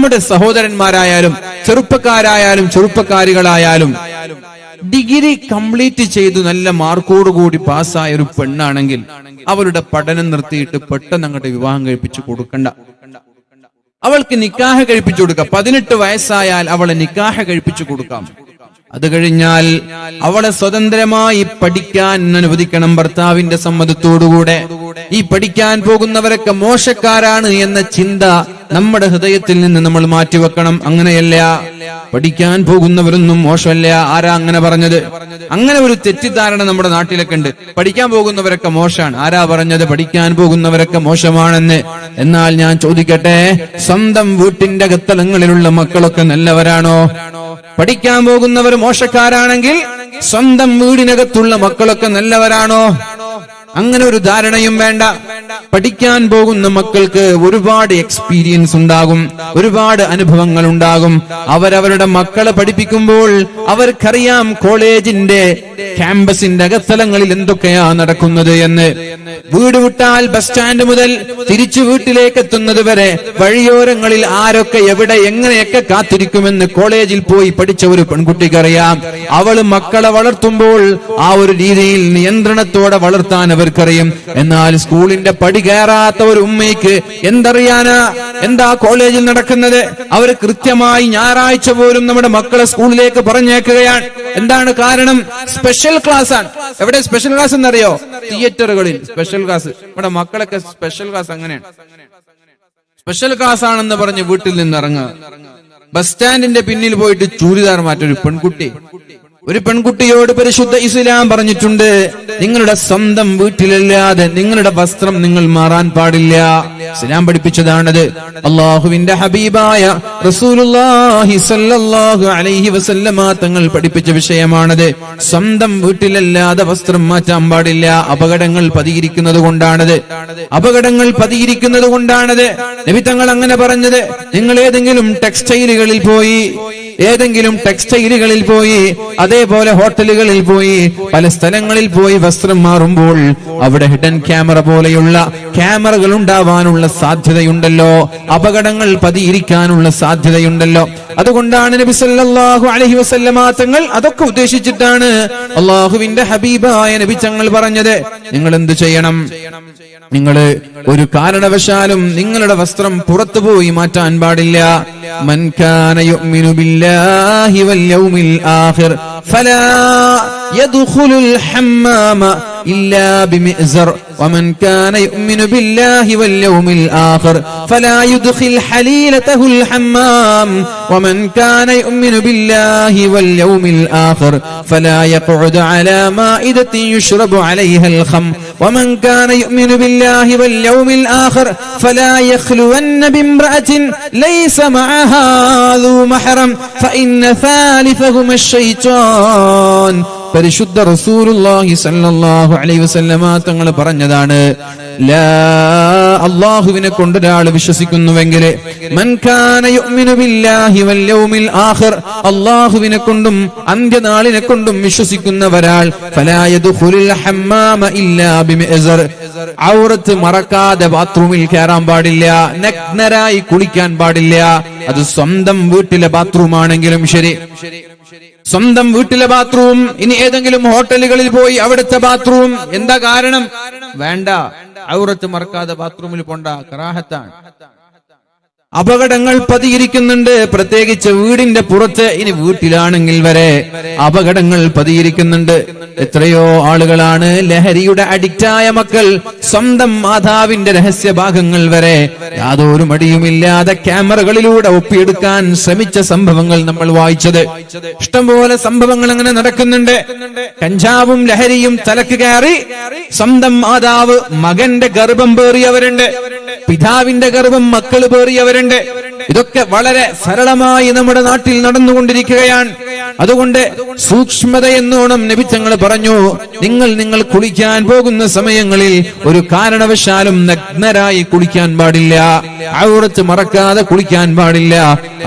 നമ്മുടെ സഹോദരന്മാരായാലും ചെറുപ്പക്കാരായാലും ചെറുപ്പക്കാരികളായാലും degree complete ചെയ്തു നല്ല മാർക്കോടുകൂടി പാസ്സായ ഒരു പെണ്ണാണെങ്കിൽ അവളുടെ പഠനം നിർത്തിയിട്ട് പെട്ടെന്ന് അങ്ങോട്ട് വിവാഹം കഴിപ്പിച്ചു കൊടുക്കണ്ട. അവൾക്ക് നിക്കാഹ് കഴിപ്പിച്ചു കൊടുക്കാം. 18 വയസ്സായാൽ അവളെ നിക്കാഹ് കഴിപ്പിച്ചു കൊടുക്കാം. അത് കഴിഞ്ഞാൽ അവളെ സ്വതന്ത്രമായി പഠിക്കാൻ അനുവദിക്കണം ഭർത്താവിന്റെ സമ്മതത്തോടുകൂടെ. ഈ പഠിക്കാൻ പോകുന്നവരൊക്കെ മോശക്കാരാണ് എന്ന ചിന്ത നമ്മുടെ ഹൃദയത്തിൽ നിന്ന് നമ്മൾ മാറ്റിവെക്കണം. അങ്ങനെയല്ല, പഠിക്കാൻ പോകുന്നവരൊന്നും മോശമല്ല. ആരാ അങ്ങനെ പറഞ്ഞത്? അങ്ങനെ ഒരു തെറ്റിദ്ധാരണ നമ്മുടെ നാട്ടിലൊക്കെ ഉണ്ട്. പഠിക്കാൻ പോകുന്നവരൊക്കെ മോശമാണ്. ആരാ പറഞ്ഞത് പഠിക്കാൻ പോകുന്നവരൊക്കെ മോശമാണെന്ന്? എന്നാൽ ഞാൻ ചോദിക്കട്ടെ, സ്വന്തം വീട്ടിന്റെ അകത്തളങ്ങളിലുള്ള മക്കളൊക്കെ നല്ലവരാണോ? പഠിക്കാൻ പോകുന്നവർ മോശക്കാരാണെങ്കിൽ സ്വന്തം വീടിനകത്തുള്ള മക്കളൊക്കെ നല്ലവരാണോ? അങ്ങനെ ഒരു ധാരണയും വേണ്ട. പഠിക്കാൻ പോകുന്ന മക്കൾക്ക് ഒരുപാട് എക്സ്പീരിയൻസ് ഉണ്ടാകും, ഒരുപാട് അനുഭവങ്ങൾ ഉണ്ടാകും. അവരവരുടെ മക്കളെ പഠിപ്പിക്കുമ്പോൾ അവർക്കറിയാം കോളേജിന്റെ ക്യാമ്പസിന്റെ അകത്തളങ്ങളിൽ എന്തൊക്കെയാ നടക്കുന്നത് എന്ന്. വീട് വിട്ടാൽ ബസ് സ്റ്റാൻഡ് മുതൽ തിരിച്ചു വീട്ടിലേക്ക് എത്തുന്നത് വരെ വഴിയോരങ്ങളിൽ ആരൊക്കെ എവിടെ എങ്ങനെയൊക്കെ കാത്തിരിക്കുമെന്ന് കോളേജിൽ പോയി പഠിച്ച ഒരു പെൺകുട്ടിക്കറിയാം. അവള് മക്കളെ വളർത്തുമ്പോൾ ആ ഒരു രീതിയിൽ നിയന്ത്രണത്തോടെ വളർത്താൻ അവർക്കറിയും. എന്നാൽ സ്കൂളിന്റെ പടി കയറാത്ത ഒരു ഉമ്മയ്ക്ക് എന്തറിയാനാ എന്താ കോളേജിൽ നടക്കുന്നത്? അവർ കൃത്യമായി ഞായറാഴ്ച പോലും നമ്മുടെ മക്കളെ സ്കൂളിലേക്ക് പറഞ്ഞേക്കുകയാണ്. എന്താണ് കാരണം? സ്പെഷ്യൽ ക്ലാസ് ആണ്. എവിടെ സ്പെഷ്യൽ ക്ലാസ് എന്നറിയോ? തിയേറ്ററുകളിൽ സ്പെഷ്യൽ ക്ലാസ്. നമ്മുടെ മക്കളൊക്കെ സ്പെഷ്യൽ ക്ലാസ് അങ്ങനെയാണ്. സ്പെഷ്യൽ ക്ലാസ് ആണെന്ന് പറഞ്ഞ് വീട്ടിൽ നിന്ന് ഇറങ്ങുക. ബസ് സ്റ്റാൻഡിന്റെ പിന്നിൽ പോയിട്ട് ചൂരിദാർ മാറ്റൊരു പെൺകുട്ടി. ഒരു പെൺകുട്ടിയോട് പരിശുദ്ധ ഇസ്ലാം പറഞ്ഞിട്ടുണ്ട്, നിങ്ങളുടെ സ്വന്തം വീട്ടിലല്ലാതെ നിങ്ങളുടെ വസ്ത്രം നിങ്ങൾ മാറാൻ പാടില്ല. ഇസ്ലാം പഠിപ്പിച്ചതാണത്. അള്ളാഹുവിന്റെ ഹബീബായ റസൂലുള്ളാഹി സ്വല്ലല്ലാഹു അലൈഹി വസല്ലമ തങ്ങൾ പഠിപ്പിച്ച വിഷയമാണത്. സ്വന്തം വീട്ടിലല്ലാതെ വസ്ത്രം മാറ്റാൻ പാടില്ല. അപകടങ്ങൾ പതിയിരിക്കുന്നത് കൊണ്ടാണത്. അപകടങ്ങൾ പതിയിരിക്കുന്നത് കൊണ്ടാണത് നബി തങ്ങൾ അങ്ങനെ പറഞ്ഞത്. നിങ്ങൾ ഏതെങ്കിലും ടെക്സ്റ്റൈലുകളിൽ പോയി അതേപോലെ ഹോട്ടലുകളിൽ പോയി പല സ്ഥലങ്ങളിൽ പോയി വസ്ത്രം മാറുമ്പോൾ അവിടെ ഹിഡൻ ക്യാമറ പോലെയുള്ള ക്യാമറകൾ ഉണ്ടാവാനുള്ള സാധ്യതയുണ്ടല്ലോ, അപകടങ്ങൾ പതിയിരിക്കാനുള്ള സാധ്യതയുണ്ടല്ലോ. അതുകൊണ്ടാണ് നബി സല്ലല്ലാഹു അലൈഹി വസല്ലമ തങ്ങൾ അതൊക്കെ ഉദ്ദേശിച്ചിട്ടാണ് അള്ളാഹുവിന്റെ ഹബീബായ നബി തങ്ങൾ പറഞ്ഞത്, നിങ്ങൾ എന്ത് ചെയ്യണം? നിങ്ങൾ ഒരു കാരണവശാലും നിങ്ങളുടെ വസ്ത്രം പുറത്തുപോയി മാറ്റാൻ പാടില്ല. മൻ കാന യുഅ്മിനു ബില്ലാഹി വൽ യൗമിൽ ആഖിർ ഫലാ യദ്ഖുലുൽ ഹമ്മാമ ഇല്ലാ ബിമിഅ്സർ വമൻ കാന യുഅ്മിനു ബില്ലാഹി വൽ യൗമിൽ ആഖിർ ഫലാ യുദ്ഖിൽ ഹലീലതഹുൽ ഹമ്മാം വമൻ കാന യുഅ്മിനു ബില്ലാഹി വൽ യൗമിൽ ആഖിർ ഫലാ യഖഉദു അലാ മാഇദത്തിൻ യുശ്റബു അലൈഹൽ ഖം വമൻ കാന യുഅ്മിനു ബില്ലാഹി വൽ യൗമിൽ ആഖിർ ഫലാ യഖ്ലുവന്ന ബിംറഅത്തിൻ ലൈസ മഅഹാ ദൂ മഹ്റം ഫഇന്ന സാലിഫഹുമ അശ്ശൈത്താൻ. പരിശുദ്ധ റസൂലുള്ളാഹി സ്വല്ലല്ലാഹു അലൈഹി വസല്ലമ തങ്ങൾ പറഞ്ഞതാണ്, അല്ലാഹുവിനെ കൊണ്ട് ഒരാൾ വിശ്വസിക്കുന്നുവെങ്കിൽ മൻ കാന യുഅ്മിനു ബില്ലാഹി വൽ യൗമിൽ ആഖിർ, അല്ലാഹുവിനെ കൊണ്ടും അന്ത്യനാളിനെ കൊണ്ടും വിശ്വസിക്കുന്ന ഒരാൾ ഫലാ യദ്ഖുലുൽ ഹമ്മാമ ഇല്ലാ ബിമിഅ്സർ, ഔറത്ത് മറക്കാതെ ബാത്റൂമിൽ കയറാൻ പാടില്ല, നഗ്നരായി കുളിക്കാൻ പാടില്ല. അത് സ്വന്തം വീട്ടിലെ ബാത്റൂം ആണെങ്കിലും ശരി, സ്വന്തം വീട്ടിലെ ബാത്റൂം, ഇനി ഏതെങ്കിലും ഹോട്ടലുകളിൽ പോയി അവിടുത്തെ ബാത്റൂം. എന്താ കാരണം? വേണ്ട, ഔറത്ത് മറക്കാതെ ബാത്റൂമിൽ പോണ്ട, കറാഹത്താണ്. അപകടങ്ങൾ പതിയിരിക്കുന്നുണ്ട്, പ്രത്യേകിച്ച് വീടിന്റെ പുറത്ത്. ഇനി വീട്ടിലാണെങ്കിൽ വരെ അപകടങ്ങൾ പതിയിരിക്കുന്നുണ്ട്. എത്രയോ ആളുകളാണ് ലഹരിയുടെ അഡിക്റ്റായ മക്കൾ സ്വന്തം മാതാവിന്റെ രഹസ്യഭാഗങ്ങൾ വരെ യാതൊരു മടിയുമില്ലാതെ ക്യാമറകളിലൂടെ ഒപ്പിയെടുക്കാൻ ശ്രമിച്ച സംഭവങ്ങൾ നമ്മൾ വായിച്ചത്. ഇഷ്ടംപോലെ സംഭവങ്ങൾ അങ്ങനെ നടക്കുന്നുണ്ട്. കഞ്ചാവും ലഹരിയും തലക്ക് കയറി സ്വന്തം മാതാവ് മകന്റെ ഗർഭം പേറിയവരുണ്ട്, പിതാവിന്റെ ഗർഭം മക്കൾ പേറിയവരുണ്ട്. ഇതൊക്കെ വളരെ സരളമായി നമ്മുടെ നാട്ടിൽ നടന്നുകൊണ്ടിരിക്കുകയാണ്. അതുകൊണ്ട് സൂക്ഷ്മതയെന്നോണം നബി തങ്ങൾ പറഞ്ഞു, നിങ്ങൾ കുളിക്കാൻ പോകുന്ന സമയങ്ങളിൽ ഒരു കാരണവശാലും നഗ്നരായി കുളിക്കാൻ പാടില്ല, ഔറത്ത് മറക്കാതെ കുളിക്കാൻ പാടില്ല.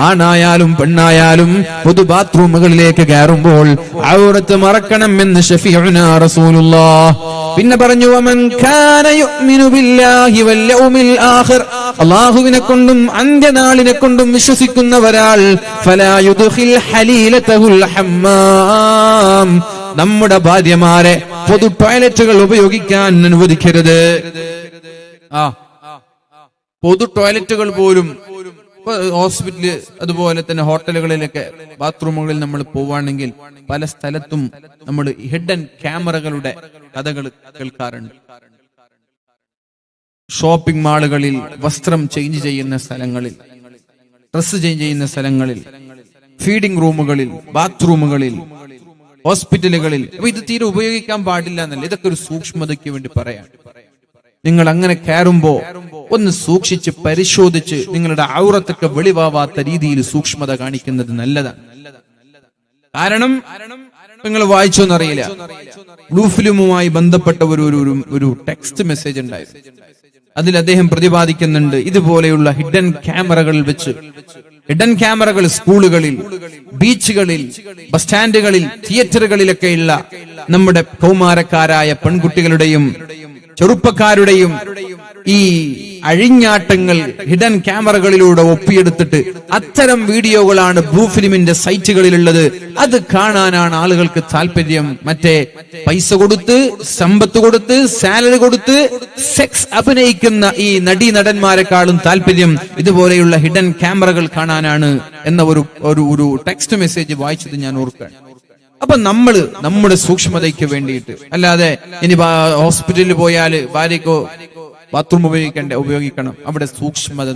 ആണായാലും പെണ്ണായാലും പൊതു ബാത്റൂമുകളിലേക്ക് കയറുമ്പോൾ ഔറത്ത് മറക്കണം എന്ന് ശഫീഉനാ റസൂലുള്ളാഹ് പിന്നെ പറഞ്ഞു വമൻ കാന യുഅ്മിനു ബില്ലാഹി വൽ യൗമിൽ ആഖിർ, അല്ലാഹുവിനെ കൊണ്ടും അന്ത്യനാളിനെ കൊണ്ടും വിശ്വസിക്കുന്നവരാൾ ഫലാ യുദ്ഖിൽ ഹലീലതഹുൽ ഹമ്മാം, നമ്മുടെ ഭാര്യമാരെ പൊതു ടോയ്ലറ്റുകൾ ഉപയോഗിക്കാൻ അനുവദിക്കരുത്. പൊതു ടോയ്ലറ്റുകൾ പോലും ഹോസ്പിറ്റല് അതുപോലെ തന്നെ ഹോട്ടലുകളിലൊക്കെ ബാത്റൂമുകളിൽ നമ്മൾ പോവുകയാണെങ്കിൽ പല സ്ഥലത്തും നമ്മൾ ഹിഡൻ ക്യാമറകളുടെ കഥകൾ കേൾക്കാറുണ്ട്. ഷോപ്പിംഗ് മാളുകളിൽ, വസ്ത്രം ചേഞ്ച് ചെയ്യുന്ന സ്ഥലങ്ങളിൽ, ഡ്രസ് ചേഞ്ച് ചെയ്യുന്ന സ്ഥലങ്ങളിൽ, ഫീഡിംഗ് റൂമുകളിൽ, ബാത്റൂമുകളിൽ, ഹോസ്പിറ്റലുകളിൽ. അപ്പൊ ഇത് തീരെ ഉപയോഗിക്കാൻ പാടില്ല എന്നല്ല, ഇതൊക്കെ ഒരു സൂക്ഷ്മതയ്ക്ക് വേണ്ടി പറയാം. നിങ്ങൾ അങ്ങനെ കയറുമ്പോ ഒന്ന് സൂക്ഷിച്ച് പരിശോധിച്ച് നിങ്ങളുടെ ഔറത്തൊക്കെ വെളിവാവാത്ത രീതിയിൽ സൂക്ഷ്മത കാണിക്കുന്നത് നല്ലതാണ്. കാരണം നിങ്ങൾ വായിച്ചോന്നറിയില്ല, ബ്ലൂ ഫിലിമുമായി ബന്ധപ്പെട്ട ഒരു ടെക്സ്റ്റ് മെസ്സേജ് ഉണ്ടായിരുന്നു. അതിൽ അദ്ദേഹം പ്രതിപാദിക്കുന്നുണ്ട്, ഇതുപോലെയുള്ള ഹിഡൻ ക്യാമറകൾ വെച്ച്, ഹിഡൻ ക്യാമറകൾ സ്കൂളുകളിൽ, ബീച്ചുകളിൽ, ബസ് സ്റ്റാൻഡുകളിൽ, തിയേറ്ററുകളിലൊക്കെയുള്ള നമ്മുടെ കൗമാരക്കാരായ പെൺകുട്ടികളുടെയും ചെറുപ്പക്കാരുടെയും ഈ അഴിഞ്ഞാട്ടങ്ങൾ ഹിഡൻ ക്യാമറകളിലൂടെ ഒപ്പിയെടുത്തിട്ട് അത്തരം വീഡിയോകളാണ് ബ്ലൂ ഫിലിമിന്റെ സൈറ്റുകളിലുള്ളത്. അത് കാണാനാണ് ആളുകൾക്ക് താല്പര്യം. മറ്റേ പൈസ കൊടുത്ത്, സമ്പത്ത് കൊടുത്ത്, സാലറി കൊടുത്ത് സെക്സ് അഭിനയിക്കുന്ന ഈ നടീനടന്മാരെക്കാളും താല്പര്യം ഇതുപോലെയുള്ള ഹിഡൻ ക്യാമറകൾ കാണാനാണ് എന്ന ഒരു ടെക്സ്റ്റ് മെസ്സേജ് വായിച്ചത് ഞാൻ ഓർക്കുകയാണ്. അപ്പൊ നമ്മുടെ സൂക്ഷ്മതയ്ക്ക് വേണ്ടിയിട്ട്, അല്ലാതെ ഇനി ഹോസ്പിറ്റലിൽ പോയാല് ഭാര്യക്കോ ബാത്റൂം ഉപയോഗിക്കണം, അവിടെ സൂക്ഷ്മത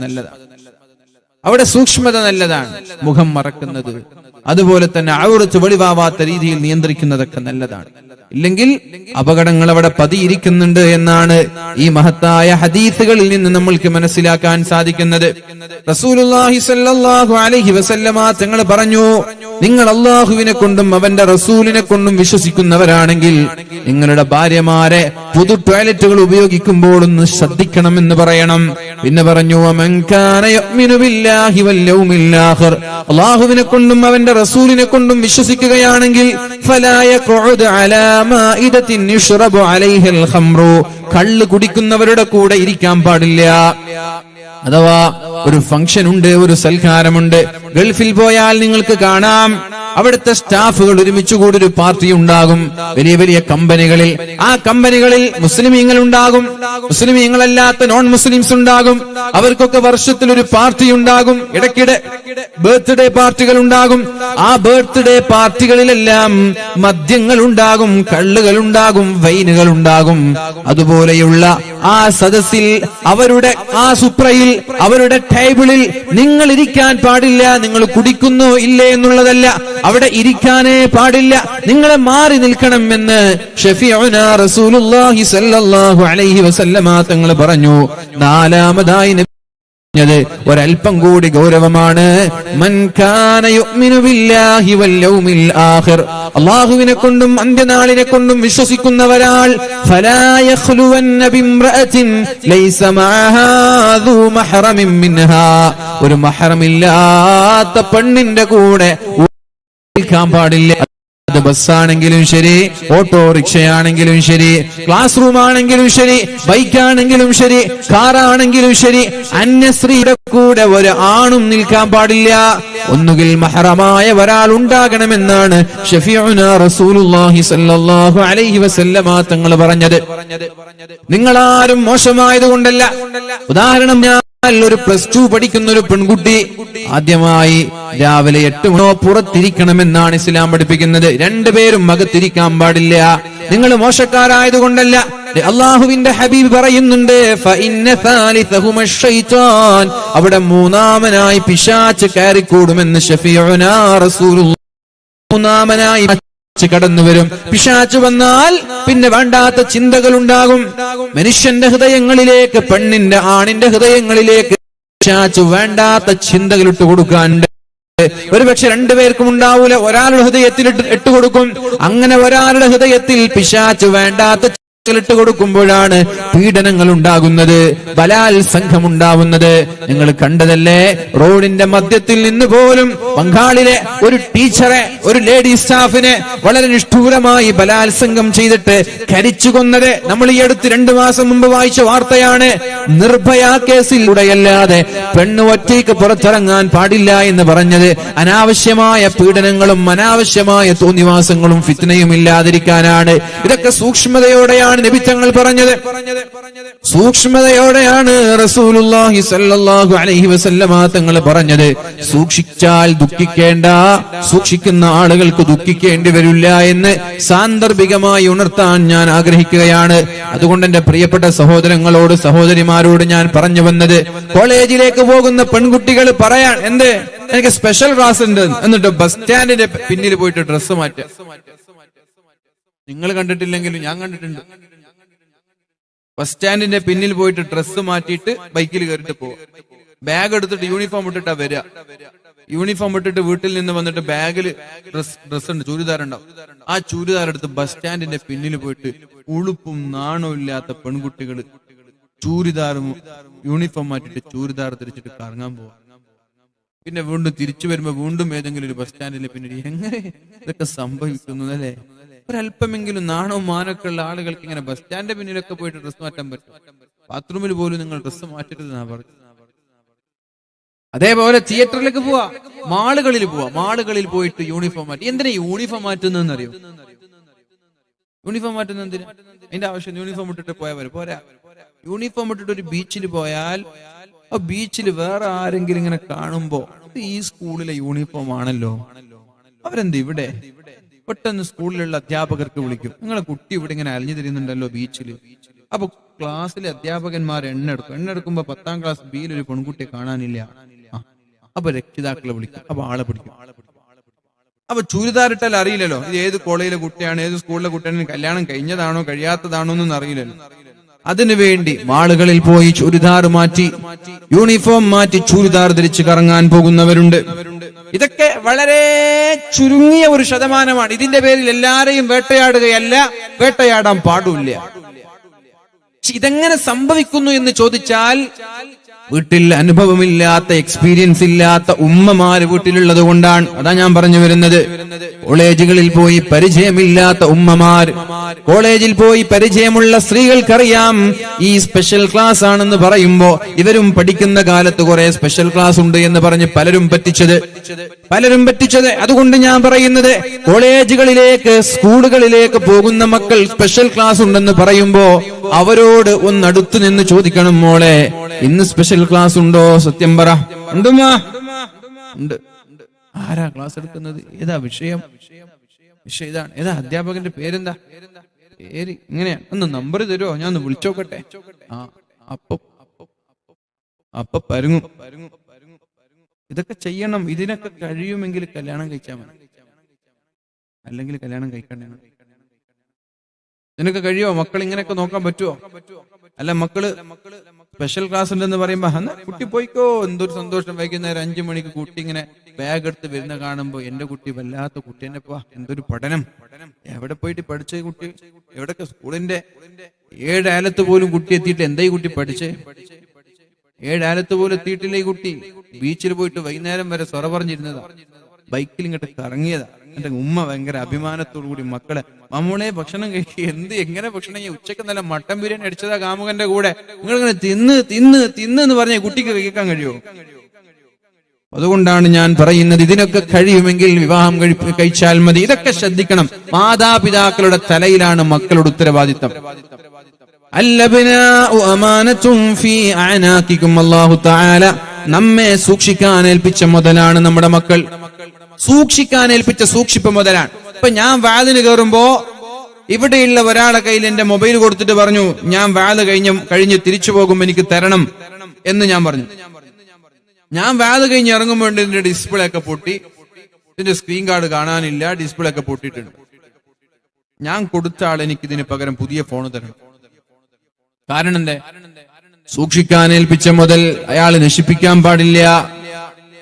നല്ലതാണ്. മുഖം മറക്കുന്നത്, അതുപോലെ തന്നെ ഔറത്ത് വെളിവാവാത്ത രീതിയിൽ നിയന്ത്രിക്കുന്നതൊക്കെ നല്ലതാണ്. ഇല്ലെങ്കിൽ അപകടങ്ങൾ അവിടെ പതിയിരിക്കുന്നുണ്ട് എന്നാണ് ഈ മഹത്തായ ഹദീസുകളിൽ നിന്ന് നമ്മൾക്ക് മനസ്സിലാക്കാൻ സാധിക്കുന്നത്. റസൂലുള്ളാഹി സ്വല്ലല്ലാഹു അലൈഹി വസല്ലമ തങ്ങൾ പറഞ്ഞു, നിങ്ങൾ അല്ലാഹുവിനെ കൊണ്ടും അവന്റെ റസൂലിനെ കൊണ്ടും വിശ്വസിക്കുന്നവരാണെങ്കിൽ നിങ്ങളുടെ ഭാര്യമാരെ പൊതു ടോയ്ലറ്റുകൾ ഉപയോഗിക്കുമ്പോൾ ഒന്ന് ശ്രദ്ധിക്കണമെന്ന് പറയണം. പിന്നെ പറഞ്ഞു വമൻ കാന യുഅ്മിനു ബില്ലാഹി വൽ യൗമിൽ ആഖിർ, അല്ലാഹുവിനെ കൊണ്ടും അവന്റെ റസൂലിനെ കൊണ്ടും വിശ്വസിക്കുകയാണെങ്കിൽ ഫലാ യഖഉദു അലാ മാഇദത്തിൻ യുശ്റബു അലൈഹിൽ ഖംറു, കള്ള് കുടിക്കുന്നവരുടെ കൂടെ ഇരിക്കാൻ പാടില്ല. അഥവാ ഒരു ഫംഗ്ഷൻ ഉണ്ട്, ഒരു സൽക്കാരമുണ്ട്, ഗൾഫിൽ പോയാൽ നിങ്ങൾക്ക് കാണാം അവിടുത്തെ സ്റ്റാഫുകൾ ഒരുമിച്ച് കൂടി ഒരു പാർട്ടി ഉണ്ടാകും. വലിയ വലിയ കമ്പനികളിൽ, ആ കമ്പനികളിൽ മുസ്ലിമീങ്ങൾ ഉണ്ടാകും, മുസ്ലിമീങ്ങളല്ലാത്ത നോൺ മുസ്ലിംസ് ഉണ്ടാകും. അവർക്കൊക്കെ വർഷത്തിൽ ഒരു പാർട്ടി ഉണ്ടാകും. ഇടയ്ക്കിടെ ബർത്ത്ഡേ പാർട്ടികൾ ഉണ്ടാകും. ആ ബർത്ത്ഡേ പാർട്ടികളിലെല്ലാം മദ്യങ്ങൾ ഉണ്ടാകും, കള്ളുകൾ ഉണ്ടാകും, വൈനുകൾ ഉണ്ടാകും. അതുപോലെയുള്ള ആ സദസ്സിൽ, അവരുടെ ആ സുപ്രയിൽ, അവരുടെ ടേബിളിൽ നിങ്ങൾ ഇരിക്കാൻ പാടില്ല. നിങ്ങൾ കുടിക്കുന്നോ ഇല്ലേ എന്നുള്ളതല്ല, അവിടെ ഇരിക്കാനേ പാടില്ല, നിങ്ങളെ മാറി നിൽക്കണം എന്ന് ഷഫീഉനാ റസൂലുള്ളാഹി സ്വല്ലല്ലാഹു അലൈഹി വസല്ലമ തങ്ങൾ പറഞ്ഞു. നാലാമതായി ഒരൽപ്പം കൂടി ഗൗരവമാണ്. മൻ കാന യുഅ്മിനു ബില്ലാഹി വൽ യൗമിൽ ആഖിർ, അല്ലാഹുവിനെ കൊണ്ടും അന്ത്യനാളിനെ കൊണ്ടും വിശ്വസിക്കുന്നവരാൾ ഫലാ യഖ്ലുവന്ന ബിംറഅത്തിൻ ലൈസ മഅഹാ ദൂ മഹ്റമിൻ മിൻഹാ, ഒരു മഹ്റമില്ലാത്ത പെണ്ണിന്റെ കൂടെ നിൽക്കാൻ പാടില്ല. അത് ബസ്സാണെങ്കിലും ശരി, ഓട്ടോറിക്ഷയാണെങ്കിലും ശരി, ക്ലാസ് റൂം ആണെങ്കിലും ശരി, ബൈക്കാണെങ്കിലും ശരി, കാറാണെങ്കിലും ശരി, അന്യസ്ത്രീയുടെ കൂടെ ഒരു ആണും നിൽക്കാൻ പാടില്ല. ഒന്നുകിൽ മഹറമായ ഒരാൾ ഉണ്ടാകണമെന്നാണ് ഷഫീഉനാ റസൂലുള്ളാഹി സ്വല്ലല്ലാഹു അലൈഹി വസല്ലമ തങ്ങൾ പറഞ്ഞത്. നിങ്ങളാരും മോശമായതുകൊണ്ടല്ല. ഉദാഹരണം, ഞാൻ ഒരു +2 പഠിക്കുന്ന ഒരു പെൺകുട്ടി ആദ്യമായി രാവിലെ 8 മണി പുറത്തിരിക്കണമെന്നാണ് ഇസ്ലാം പഠിപ്പിക്കുന്നത്. രണ്ടുപേരും അകത്തിരിക്കാൻ പാടില്ല. നിങ്ങൾ മോശക്കാരായതുകൊണ്ടല്ല. അള്ളാഹുവിന്റെ ഹബീബ് പറയുന്നുണ്ട്, ഫഇന്ന സാലിസഹുമ ശൈത്താൻ, അവിടെ മൂന്നാമനായി പിശാച് കയറിക്കൂടുമെന്ന് ഷഫീഉനാ റസൂലുള്ളാഹി. മൂന്നാമനായി കടന്നു വരും. പിശാച് വന്നാൽ പിന്നെ വേണ്ടാത്ത ചിന്തകൾ ഉണ്ടാകും മനുഷ്യന്റെ ഹൃദയങ്ങളിലേക്ക്, പെണ്ണിന്റെ ആണിന്റെ ഹൃദയങ്ങളിലേക്ക് പിശാച് വേണ്ടാത്ത ചിന്തകൾ ഇട്ട് കൊടുക്കാനുണ്ട്. ഒരുപക്ഷെ രണ്ടുപേർക്കും ഉണ്ടാവൂല, ഒരാളുടെ ഹൃദയത്തിൽ ഇട്ട് കൊടുക്കും. അങ്ങനെ ഒരാളുടെ ഹൃദയത്തിൽ പിശാച് വേണ്ടാത്ത ഇട്ട് കൊടുക്കുമ്പോഴാണ് പീഡനങ്ങൾ ഉണ്ടാകുന്നത്, ബലാത്സംഗം ഉണ്ടാവുന്നത്. നിങ്ങൾ കണ്ടതല്ലേ, റോഡിന്റെ മധ്യത്തിൽ നിന്ന് പോലും ബംഗാളിലെ ഒരു ടീച്ചറെ, ഒരു ലേഡി സ്റ്റാഫിനെ വളരെ നിഷ്ഠൂരമായി ബലാത്സംഗം ചെയ്തിട്ട് കരിച്ചു കൊന്നത് നമ്മൾ ഈ അടുത്ത് 2 മാസം മുമ്പ് വായിച്ച വാർത്തയാണ്. നിർഭയ കേസിലൂടെയല്ലാതെ പെണ്ണ് ഒറ്റയ്ക്ക് പുറത്തിറങ്ങാൻ പാടില്ല എന്ന് പറഞ്ഞത് അനാവശ്യമായ പീഡനങ്ങളും അനാവശ്യമായ തോന്നിവാസങ്ങളും ഫിത്നയും ഇല്ലാതിരിക്കാനാണ്. ഇതൊക്കെ സൂക്ഷ്മതയോടെയാണ് നബി തങ്ങൾ പറഞ്ഞത്, സൂക്ഷ്മതയോടെയാണ് റസൂലുള്ളാഹി സ്വല്ലല്ലാഹു അലൈഹി വസല്ലമ തങ്ങൾ പറഞ്ഞത്. സൂക്ഷിച്ചാൽ ദുഃഖിക്കേണ്ട, സൂക്ഷിക്കുന്ന ആളുകൾക്ക് ദുഃഖിക്കേണ്ടി വരില്ല എന്ന് സാന്ദർഭികമായി ഉണർത്താൻ ഞാൻ ആഗ്രഹിക്കുകയാണ്. അതുകൊണ്ട് എന്റെ പ്രിയപ്പെട്ട സഹോദരങ്ങളോട്, സഹോദരിമാരോട് ഞാൻ പറഞ്ഞു വന്നത്, കോളേജിലേക്ക് പോകുന്ന പെൺകുട്ടികൾ പറയാൻ, എന്ത് എനിക്ക് സ്പെഷ്യൽ ക്ലാസ് ഉണ്ട് എന്നിട്ട് ബസ് സ്റ്റാൻഡിന്റെ പിന്നിൽ പോയിട്ട് ഡ്രസ്സ് മാറ്റുക. നിങ്ങൾ കണ്ടിട്ടില്ലെങ്കിലും ഞാൻ കണ്ടിട്ടുണ്ട്. ബസ് സ്റ്റാൻഡിന്റെ പിന്നിൽ പോയിട്ട് ഡ്രസ്സ് മാറ്റിയിട്ട് ബൈക്കിൽ കയറിട്ട് പോവുക. ബാഗ് എടുത്തിട്ട് യൂണിഫോം ഇട്ടിട്ടാ വരിക. യൂണിഫോം ഇട്ടിട്ട് വീട്ടിൽ നിന്ന് വന്നിട്ട് ബാഗിൽ ഡ്രസ് ഉണ്ട്, ചൂരിദാർ ഉണ്ടാവും. ആ ചൂരിദാർ എടുത്ത് ബസ് സ്റ്റാൻഡിന്റെ പിന്നിൽ പോയിട്ട് ഉളുപ്പും നാണവും ഇല്ലാത്ത പെൺകുട്ടികൾ ചൂരിദാറും യൂണിഫോം മാറ്റിട്ട് ചൂരിദാർ തിരിച്ചിട്ട് കറങ്ങാൻ പോവാ. പിന്നെ വീണ്ടും തിരിച്ചു വരുമ്പോ വീണ്ടും ഏതെങ്കിലും ഒരു ബസ് സ്റ്റാൻഡിന്റെ പിന്നിൽ. എങ്ങനെ ഇതൊക്കെ സംഭവിക്കുന്നു അല്ലേ? ഒരല്പമെങ്കിലും നാണവും മാനൊക്കെ ഉള്ള ആളുകൾക്ക് ഇങ്ങനെ ബസ് സ്റ്റാൻഡിന്റെ പിന്നിലൊക്കെ പോയിട്ട് ഡ്രസ് മാറ്റാൻ പറ്റും. ബാത്റൂമിൽ പോലും നിങ്ങൾ ഡ്രസ് മാറ്റരുതെന്നാ പറഞ്ഞു. അതേപോലെ തിയേറ്ററിലേക്ക് പോവാ, മാളുകളിൽ പോവാ, മാളുകളിൽ പോയിട്ട് യൂണിഫോം മാറ്റി. എന്തിനാ യൂണിഫോം മാറ്റുന്നതെന്ന് അറിയോ? യൂണിഫോം മാറ്റുന്ന എന്തിനാ? അതിന്റെ ആവശ്യം യൂണിഫോം ഇട്ടിട്ട് പോയാൽ പോരാ. യൂണിഫോം ഇട്ടിട്ട് ഒരു ബീച്ചിൽ പോയാൽ ആ ബീച്ചിൽ വേറെ ആരെങ്കിലും ഇങ്ങനെ കാണുമ്പോ ഈ സ്കൂളിലെ യൂണിഫോം ആണല്ലോ, അവരെന്ത് ഇവിടെ? പെട്ടെന്ന് സ്കൂളിലുള്ള അധ്യാപകർക്ക് വിളിക്കും, നിങ്ങളെ കുട്ടി ഇവിടെ ഇങ്ങനെ അലിഞ്ഞു തിരിയുന്നുണ്ടല്ലോ ബീച്ചിൽ. അപ്പൊ ക്ലാസ്സിലെ അധ്യാപകന്മാർ എണ്ണെടുക്കുമ്പോ 10ാം ക്ലാസ് ബിയിൽ ഒരു പെൺകുട്ടിയെ കാണാനില്ല. അപ്പൊ രക്ഷിതാക്കളെ വിളിക്കും, അപ്പൊ ആളെ പിടിക്കും. അപ്പൊ ചുരിദാർ ഇട്ടാൽ അറിയില്ലല്ലോ ഇത് ഏത് കോളേജിലെ കുട്ടിയാണ്, ഏത് സ്കൂളിലെ കുട്ടിയാണ്, കല്യാണം കഴിഞ്ഞതാണോ കഴിയാത്തതാണോ എന്നൊന്നും അറിയില്ലല്ലോ. അതിനുവേണ്ടി മാളുകളിൽ പോയി ചുരിദാർ മാറ്റി, യൂണിഫോം മാറ്റി ചുരിദാർ ധരിച്ച് കറങ്ങാൻ പോകുന്നവരുണ്ട്. ഇതൊക്കെ വളരെ ചുരുങ്ങിയ ഒരു ശതമാനമാണ്. ഇതിന്റെ പേരിൽ എല്ലാരെയും വേട്ടയാടുകയല്ല, വേട്ടയാടാൻ പാടില്ല. ഇതെങ്ങനെ സംഭവിക്കുന്നു എന്ന് ചോദിച്ചാൽ, വീട്ടിൽ അനുഭവമില്ലാത്ത, എക്സ്പീരിയൻസ് ഇല്ലാത്ത ഉമ്മമാര് വീട്ടിലുള്ളത് കൊണ്ടാണ്. അതാ ഞാൻ പറഞ്ഞു വരുന്നത്. കോളേജുകളിൽ പോയി പരിചയമില്ലാത്ത ഉമ്മമാർ, കോളേജിൽ പോയി പരിചയമുള്ള സ്ത്രീകൾക്കറിയാം ഈ സ്പെഷ്യൽ ക്ലാസ് ആണെന്ന് പറയുമ്പോ ഇവരും പഠിക്കുന്ന കാലത്ത് കുറെ സ്പെഷ്യൽ ക്ലാസ് ഉണ്ട് എന്ന് പറഞ്ഞ് പലരും പറ്റിച്ചത്. അതുകൊണ്ട് ഞാൻ പറയുന്നത്, കോളേജുകളിലേക്ക്, സ്കൂളുകളിലേക്ക് പോകുന്ന മക്കൾ സ്പെഷ്യൽ ക്ലാസ് ഉണ്ടെന്ന് പറയുമ്പോ അവരോട് ഒന്നടുത്ത് നിന്ന് ചോദിക്കണം, മോളെ ഇന്ന് സ്പെഷ്യൽ ക്ലാസ് ഉണ്ടോ? സത്യം പറ. ഉണ്ട്. ആരാ ക്ലാസ് എടുക്കുന്നത്? ഏതാ വിഷയം? ഇതാണ്. ഏതാ അധ്യാപകന്റെ പേരെന്താ? പേര് ഇങ്ങനെയാ. ഒന്ന് നമ്പർ തരുമോ? ഞാൻ ഒന്ന് വിളിച്ചോക്കട്ടെ. അപ്പൊ പരുങ്ങും. ഇതൊക്കെ ചെയ്യണം. ഇതിനൊക്കെ കഴിയുമെങ്കിൽ കല്യാണം കഴിച്ചാൽ മതി, അല്ലെങ്കിൽ കല്യാണം കഴിക്കണ്ട. നിനക്ക് കഴിയോ? മക്കൾ ഇങ്ങനെയൊക്കെ നോക്കാൻ പറ്റുമോ? അല്ല, മക്കള് സ്പെഷ്യൽ ക്ലാസ് ഉണ്ടെന്ന് പറയുമ്പോ കുട്ടി പോയിക്കോ, എന്തൊരു സന്തോഷം. വൈകുന്നേരം 5 മണിക്ക് കുട്ടി ഇങ്ങനെ ബാഗ് എടുത്ത് വരുന്ന കാണുമ്പോ എന്റെ കുട്ടി വല്ലാത്ത കുട്ടി തന്നെ, എന്തൊരു പഠനം, എവിടെ പോയിട്ട് പഠിച്ച കുട്ടി, എവിടൊക്കെ സ്കൂളിന്റെ 7 ആലത്ത് പോലും കുട്ടി എത്തിയിട്ട് എന്തായി കുട്ടി പഠിച്ചേ? 7 ആലത്ത് പോലും എത്തിയിട്ടില്ല ഈ കുട്ടി. ബീച്ചിൽ പോയിട്ട് വൈകുന്നേരം വരെ സൊറ പറഞ്ഞിരുന്നതാ, ബൈക്കിൽ ഇങ്ങോട്ട് കറങ്ങിയതാ. എന്റെ ഉമ്മ ഭയങ്കര അഭിമാനത്തോടു കൂടി മക്കളെ, മമ്മൂളെ ഭക്ഷണം കഴിക്കുക, എങ്ങനെ ഭക്ഷണം, ഉച്ചക്ക് നല്ല മട്ടൻ ബിരിയാണി അടിച്ചതാ കാമുകന്റെ കൂടെ, നിങ്ങളിങ്ങനെ തിന്ന് എന്ന് പറഞ്ഞ കുട്ടിക്ക് കഴിക്കാൻ കഴിയുമോ? അതുകൊണ്ടാണ് ഞാൻ പറയുന്നത്, ഇതിനൊക്കെ കഴിയുമെങ്കിൽ വിവാഹം കഴിച്ചാൽ മതി. ഇതൊക്കെ ശ്രദ്ധിക്കണം. മാതാപിതാക്കളുടെ തലയിലാണ് മക്കളുടെ ഉത്തരവാദിത്തം. അല്ലാഹു തആല നമ്മെ സൂക്ഷിക്കാൻ ഏൽപ്പിച്ച മുതലാണ് നമ്മുടെ മക്കൾ. സൂക്ഷിക്കാൻ ഏൽപ്പിച്ച സൂക്ഷിപ്പ് മുതലാണ്. ഇപ്പൊ ഞാൻ വാതിന് കയറുമ്പോ ഇവിടെയുള്ള ഒരാളെ കയ്യിൽ എന്റെ മൊബൈൽ കൊടുത്തിട്ട് പറഞ്ഞു, ഞാൻ വാത് കഴിഞ്ഞ് തിരിച്ചു പോകുമ്പോ എനിക്ക് തരണം എന്ന് ഞാൻ പറഞ്ഞു. ഞാൻ വാത് കഴിഞ്ഞ് ഇറങ്ങുമ്പോൾ ഇതിന്റെ ഡിസ്പ്ലേ ഒക്കെ പൊട്ടി, ഇതിന്റെ സ്ക്രീൻ കാർഡ് കാണാനില്ല, ഡിസ്പ്ലേ ഒക്കെ പൊട്ടിയിട്ടുണ്ട്. ഞാൻ കൊടുത്ത ആൾ എനിക്ക് ഇതിന് പകരം പുതിയ ഫോൺ തരണം. കാരണം എന്തേ? സൂക്ഷിക്കാൻ ഏൽപ്പിച്ച മുതൽ അയാൾ നശിപ്പിക്കാൻ പാടില്ല,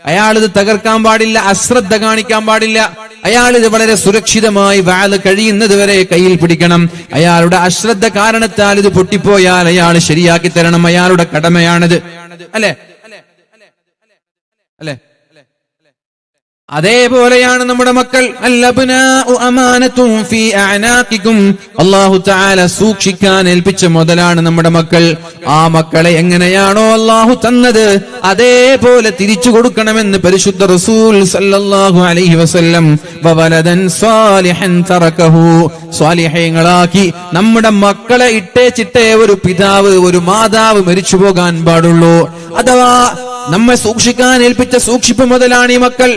അയാൾ ഇത് തകർക്കാൻ പാടില്ല, അശ്രദ്ധ കാണിക്കാൻ പാടില്ല, അയാൾ ഇത് വളരെ സുരക്ഷിതമായി വാല് കഴിയുന്നത് വരെ കയ്യിൽ പിടിക്കണം. അയാളുടെ അശ്രദ്ധ കാരണത്താൽ ഇത് പൊട്ടിപ്പോയാൽ അയാൾ ശരിയാക്കി തരണം. അയാളുടെ കടമയാണിത്. അല്ലെ? അല്ലെ? അതേപോലെയാണ് നമ്മുടെ മക്കൾ. അൽഅബ്നാഉ അമാനത്തും ഫീ അഅനാഖികും. അല്ലാഹു തആല സൂക്ഷിക്കാൻ ഏൽപ്പിച്ച മുതലാണ് നമ്മുടെ മക്കൾ. ആ മക്കളെ എങ്ങനെയാണോ അല്ലാഹു തന്നത് അതേപോലെ തിരിച്ചു കൊടുക്കണമെന്ന് പരിശുദ്ധ റസൂൽ സല്ലല്ലാഹു അലൈഹി വസല്ലം. വവലദൻ സാലിഹൻ തറകഹു. സ്വാലിഹീങ്ങളാക്കി നമ്മുടെ മക്കളെ ഇട്ടേച്ചിട്ടേ ഒരു പിതാവ് ഒരു മാതാവ് മരിച്ചു പോകാൻ പാടുള്ളൂ. അഥവാ നമ്മെ സൂക്ഷിക്കാൻ ഏൽപ്പിച്ച സൂക്ഷിപ്പ് മുതലാണ് ഈ മക്കൾ.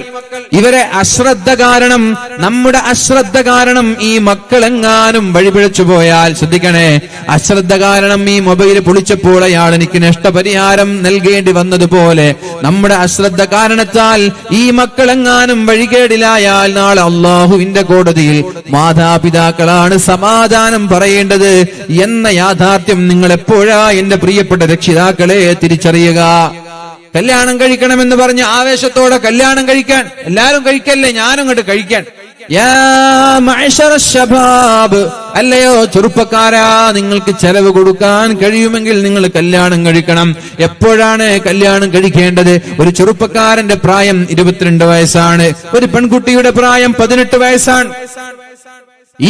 ഇവരെ അശ്രദ്ധ കാരണം, നമ്മുടെ അശ്രദ്ധ കാരണം ഈ മക്കളെങ്ങാനും വഴിപിഴച്ചു പോയാൽ ശ്രദ്ധിക്കണേ. അശ്രദ്ധ കാരണം ഈ മൊബൈൽ പൊളിച്ചപ്പോൾ അയാൾ എനിക്ക് നഷ്ടപരിഹാരം നൽകേണ്ടി വന്നതുപോലെ നമ്മുടെ അശ്രദ്ധ കാരണത്താൽ ഈ മക്കളെങ്ങാനും വഴികേടിലായാൽ നാളെ അള്ളാഹുവിന്റെ കോടതിയിൽ മാതാപിതാക്കളാണ് സമാധാനം പറയേണ്ടത് എന്ന യാഥാർത്ഥ്യം നിങ്ങൾ എപ്പോഴാ എന്റെ പ്രിയപ്പെട്ട രക്ഷിതാക്കളെ തിരിച്ചറിയുക. കല്യാണം കഴിക്കണമെന്ന് പറഞ്ഞ് ആവേശത്തോടെ കല്യാണം കഴിക്കാൻ എല്ലാരും കഴിക്കല്ലേ, ഞാനും ഇങ്ങോട്ട് കഴിക്കാൻ. യാ മഅ്ശറ ശബാബ്, അല്ലയോ ചെറുപ്പക്കാരാ, നിങ്ങൾക്ക് ചെലവ് കൊടുക്കാൻ കഴിയുമെങ്കിൽ നിങ്ങൾ കല്യാണം കഴിക്കണം. എപ്പോഴാണ് കല്യാണം കഴിക്കേണ്ടത്? ഒരു ചെറുപ്പക്കാരന്റെ പ്രായം 22 വയസ്സാണ്, ഒരു പെൺകുട്ടിയുടെ പ്രായം 18 വയസ്സാണ്.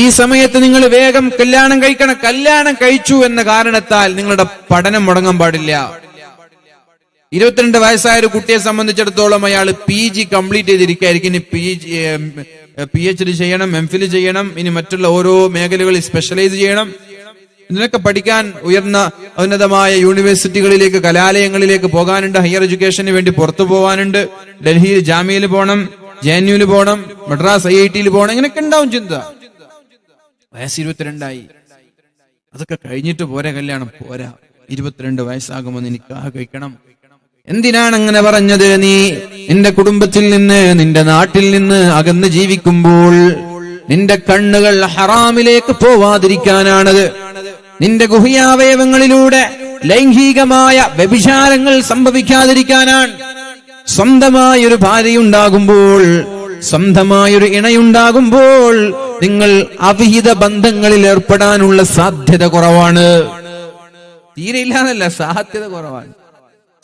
ഈ സമയത്ത് നിങ്ങൾ വേഗം കല്യാണം കഴിക്കണം. കല്യാണം കഴിച്ചു എന്ന കാരണത്താൽ നിങ്ങളുടെ പഠനം മുടങ്ങാൻ പാടില്ല. 22 വയസ്സായ ഒരു കുട്ടിയെ സംബന്ധിച്ചിടത്തോളം അയാൾ PG കംപ്ലീറ്റ് ചെയ്തിരിക്കുകയായിരിക്കും. ഇനി PhD ചെയ്യണം, MPhil ചെയ്യണം, ഇനി മറ്റുള്ള ഓരോ മേഖലകളിൽ സ്പെഷ്യലൈസ് ചെയ്യണം. ഇതിനൊക്കെ പഠിക്കാൻ ഉയർന്ന ഉന്നതമായ യൂണിവേഴ്സിറ്റികളിലേക്ക്, കലാലയങ്ങളിലേക്ക് പോകാനുണ്ട്. ഹയർ എഡ്യൂക്കേഷന് വേണ്ടി പുറത്തു പോകാനുണ്ട്. ഡൽഹിയിൽ ജാമ്യയിൽ പോകണം, JNUവിൽ പോകണം, മദ്രാസ് IITയിൽ പോകണം. ഇങ്ങനെയൊക്കെ ഉണ്ടാവും ചിന്ത. വയസ്സ് 22 അതൊക്കെ കഴിഞ്ഞിട്ട് പോരാ കല്യാണം. പോരാ, 22 വയസ്സാകുമ്പോൾ നിക്കാഹ് കഴിക്കണം. എന്തിനാണ് അങ്ങനെ പറഞ്ഞത്? നീ നിന്റെ കുടുംബത്തിൽ നിന്ന്, നിന്റെ നാട്ടിൽ നിന്ന് അകന്ന് ജീവിക്കുമ്പോൾ നിന്റെ കണ്ണുകൾ ഹറാമിലേക്ക് പോവാതിരിക്കാനാണത്. നിന്റെ ഗുഹ്യാവയവങ്ങളിലൂടെ ലൈംഗികമായ വ്യഭിചാരങ്ങൾ സംഭവിക്കാതിരിക്കാനാണ്. സ്വന്തമായൊരു ഭാര്യയുണ്ടാകുമ്പോൾ, സ്വന്തമായൊരു ഇണയുണ്ടാകുമ്പോൾ നിങ്ങൾ അവിഹിത ബന്ധങ്ങളിൽ ഏർപ്പെടാനുള്ള സാധ്യത കുറവാണ്. തീരെയില്ലാന്നല്ല, സാധ്യത കുറവാണ്.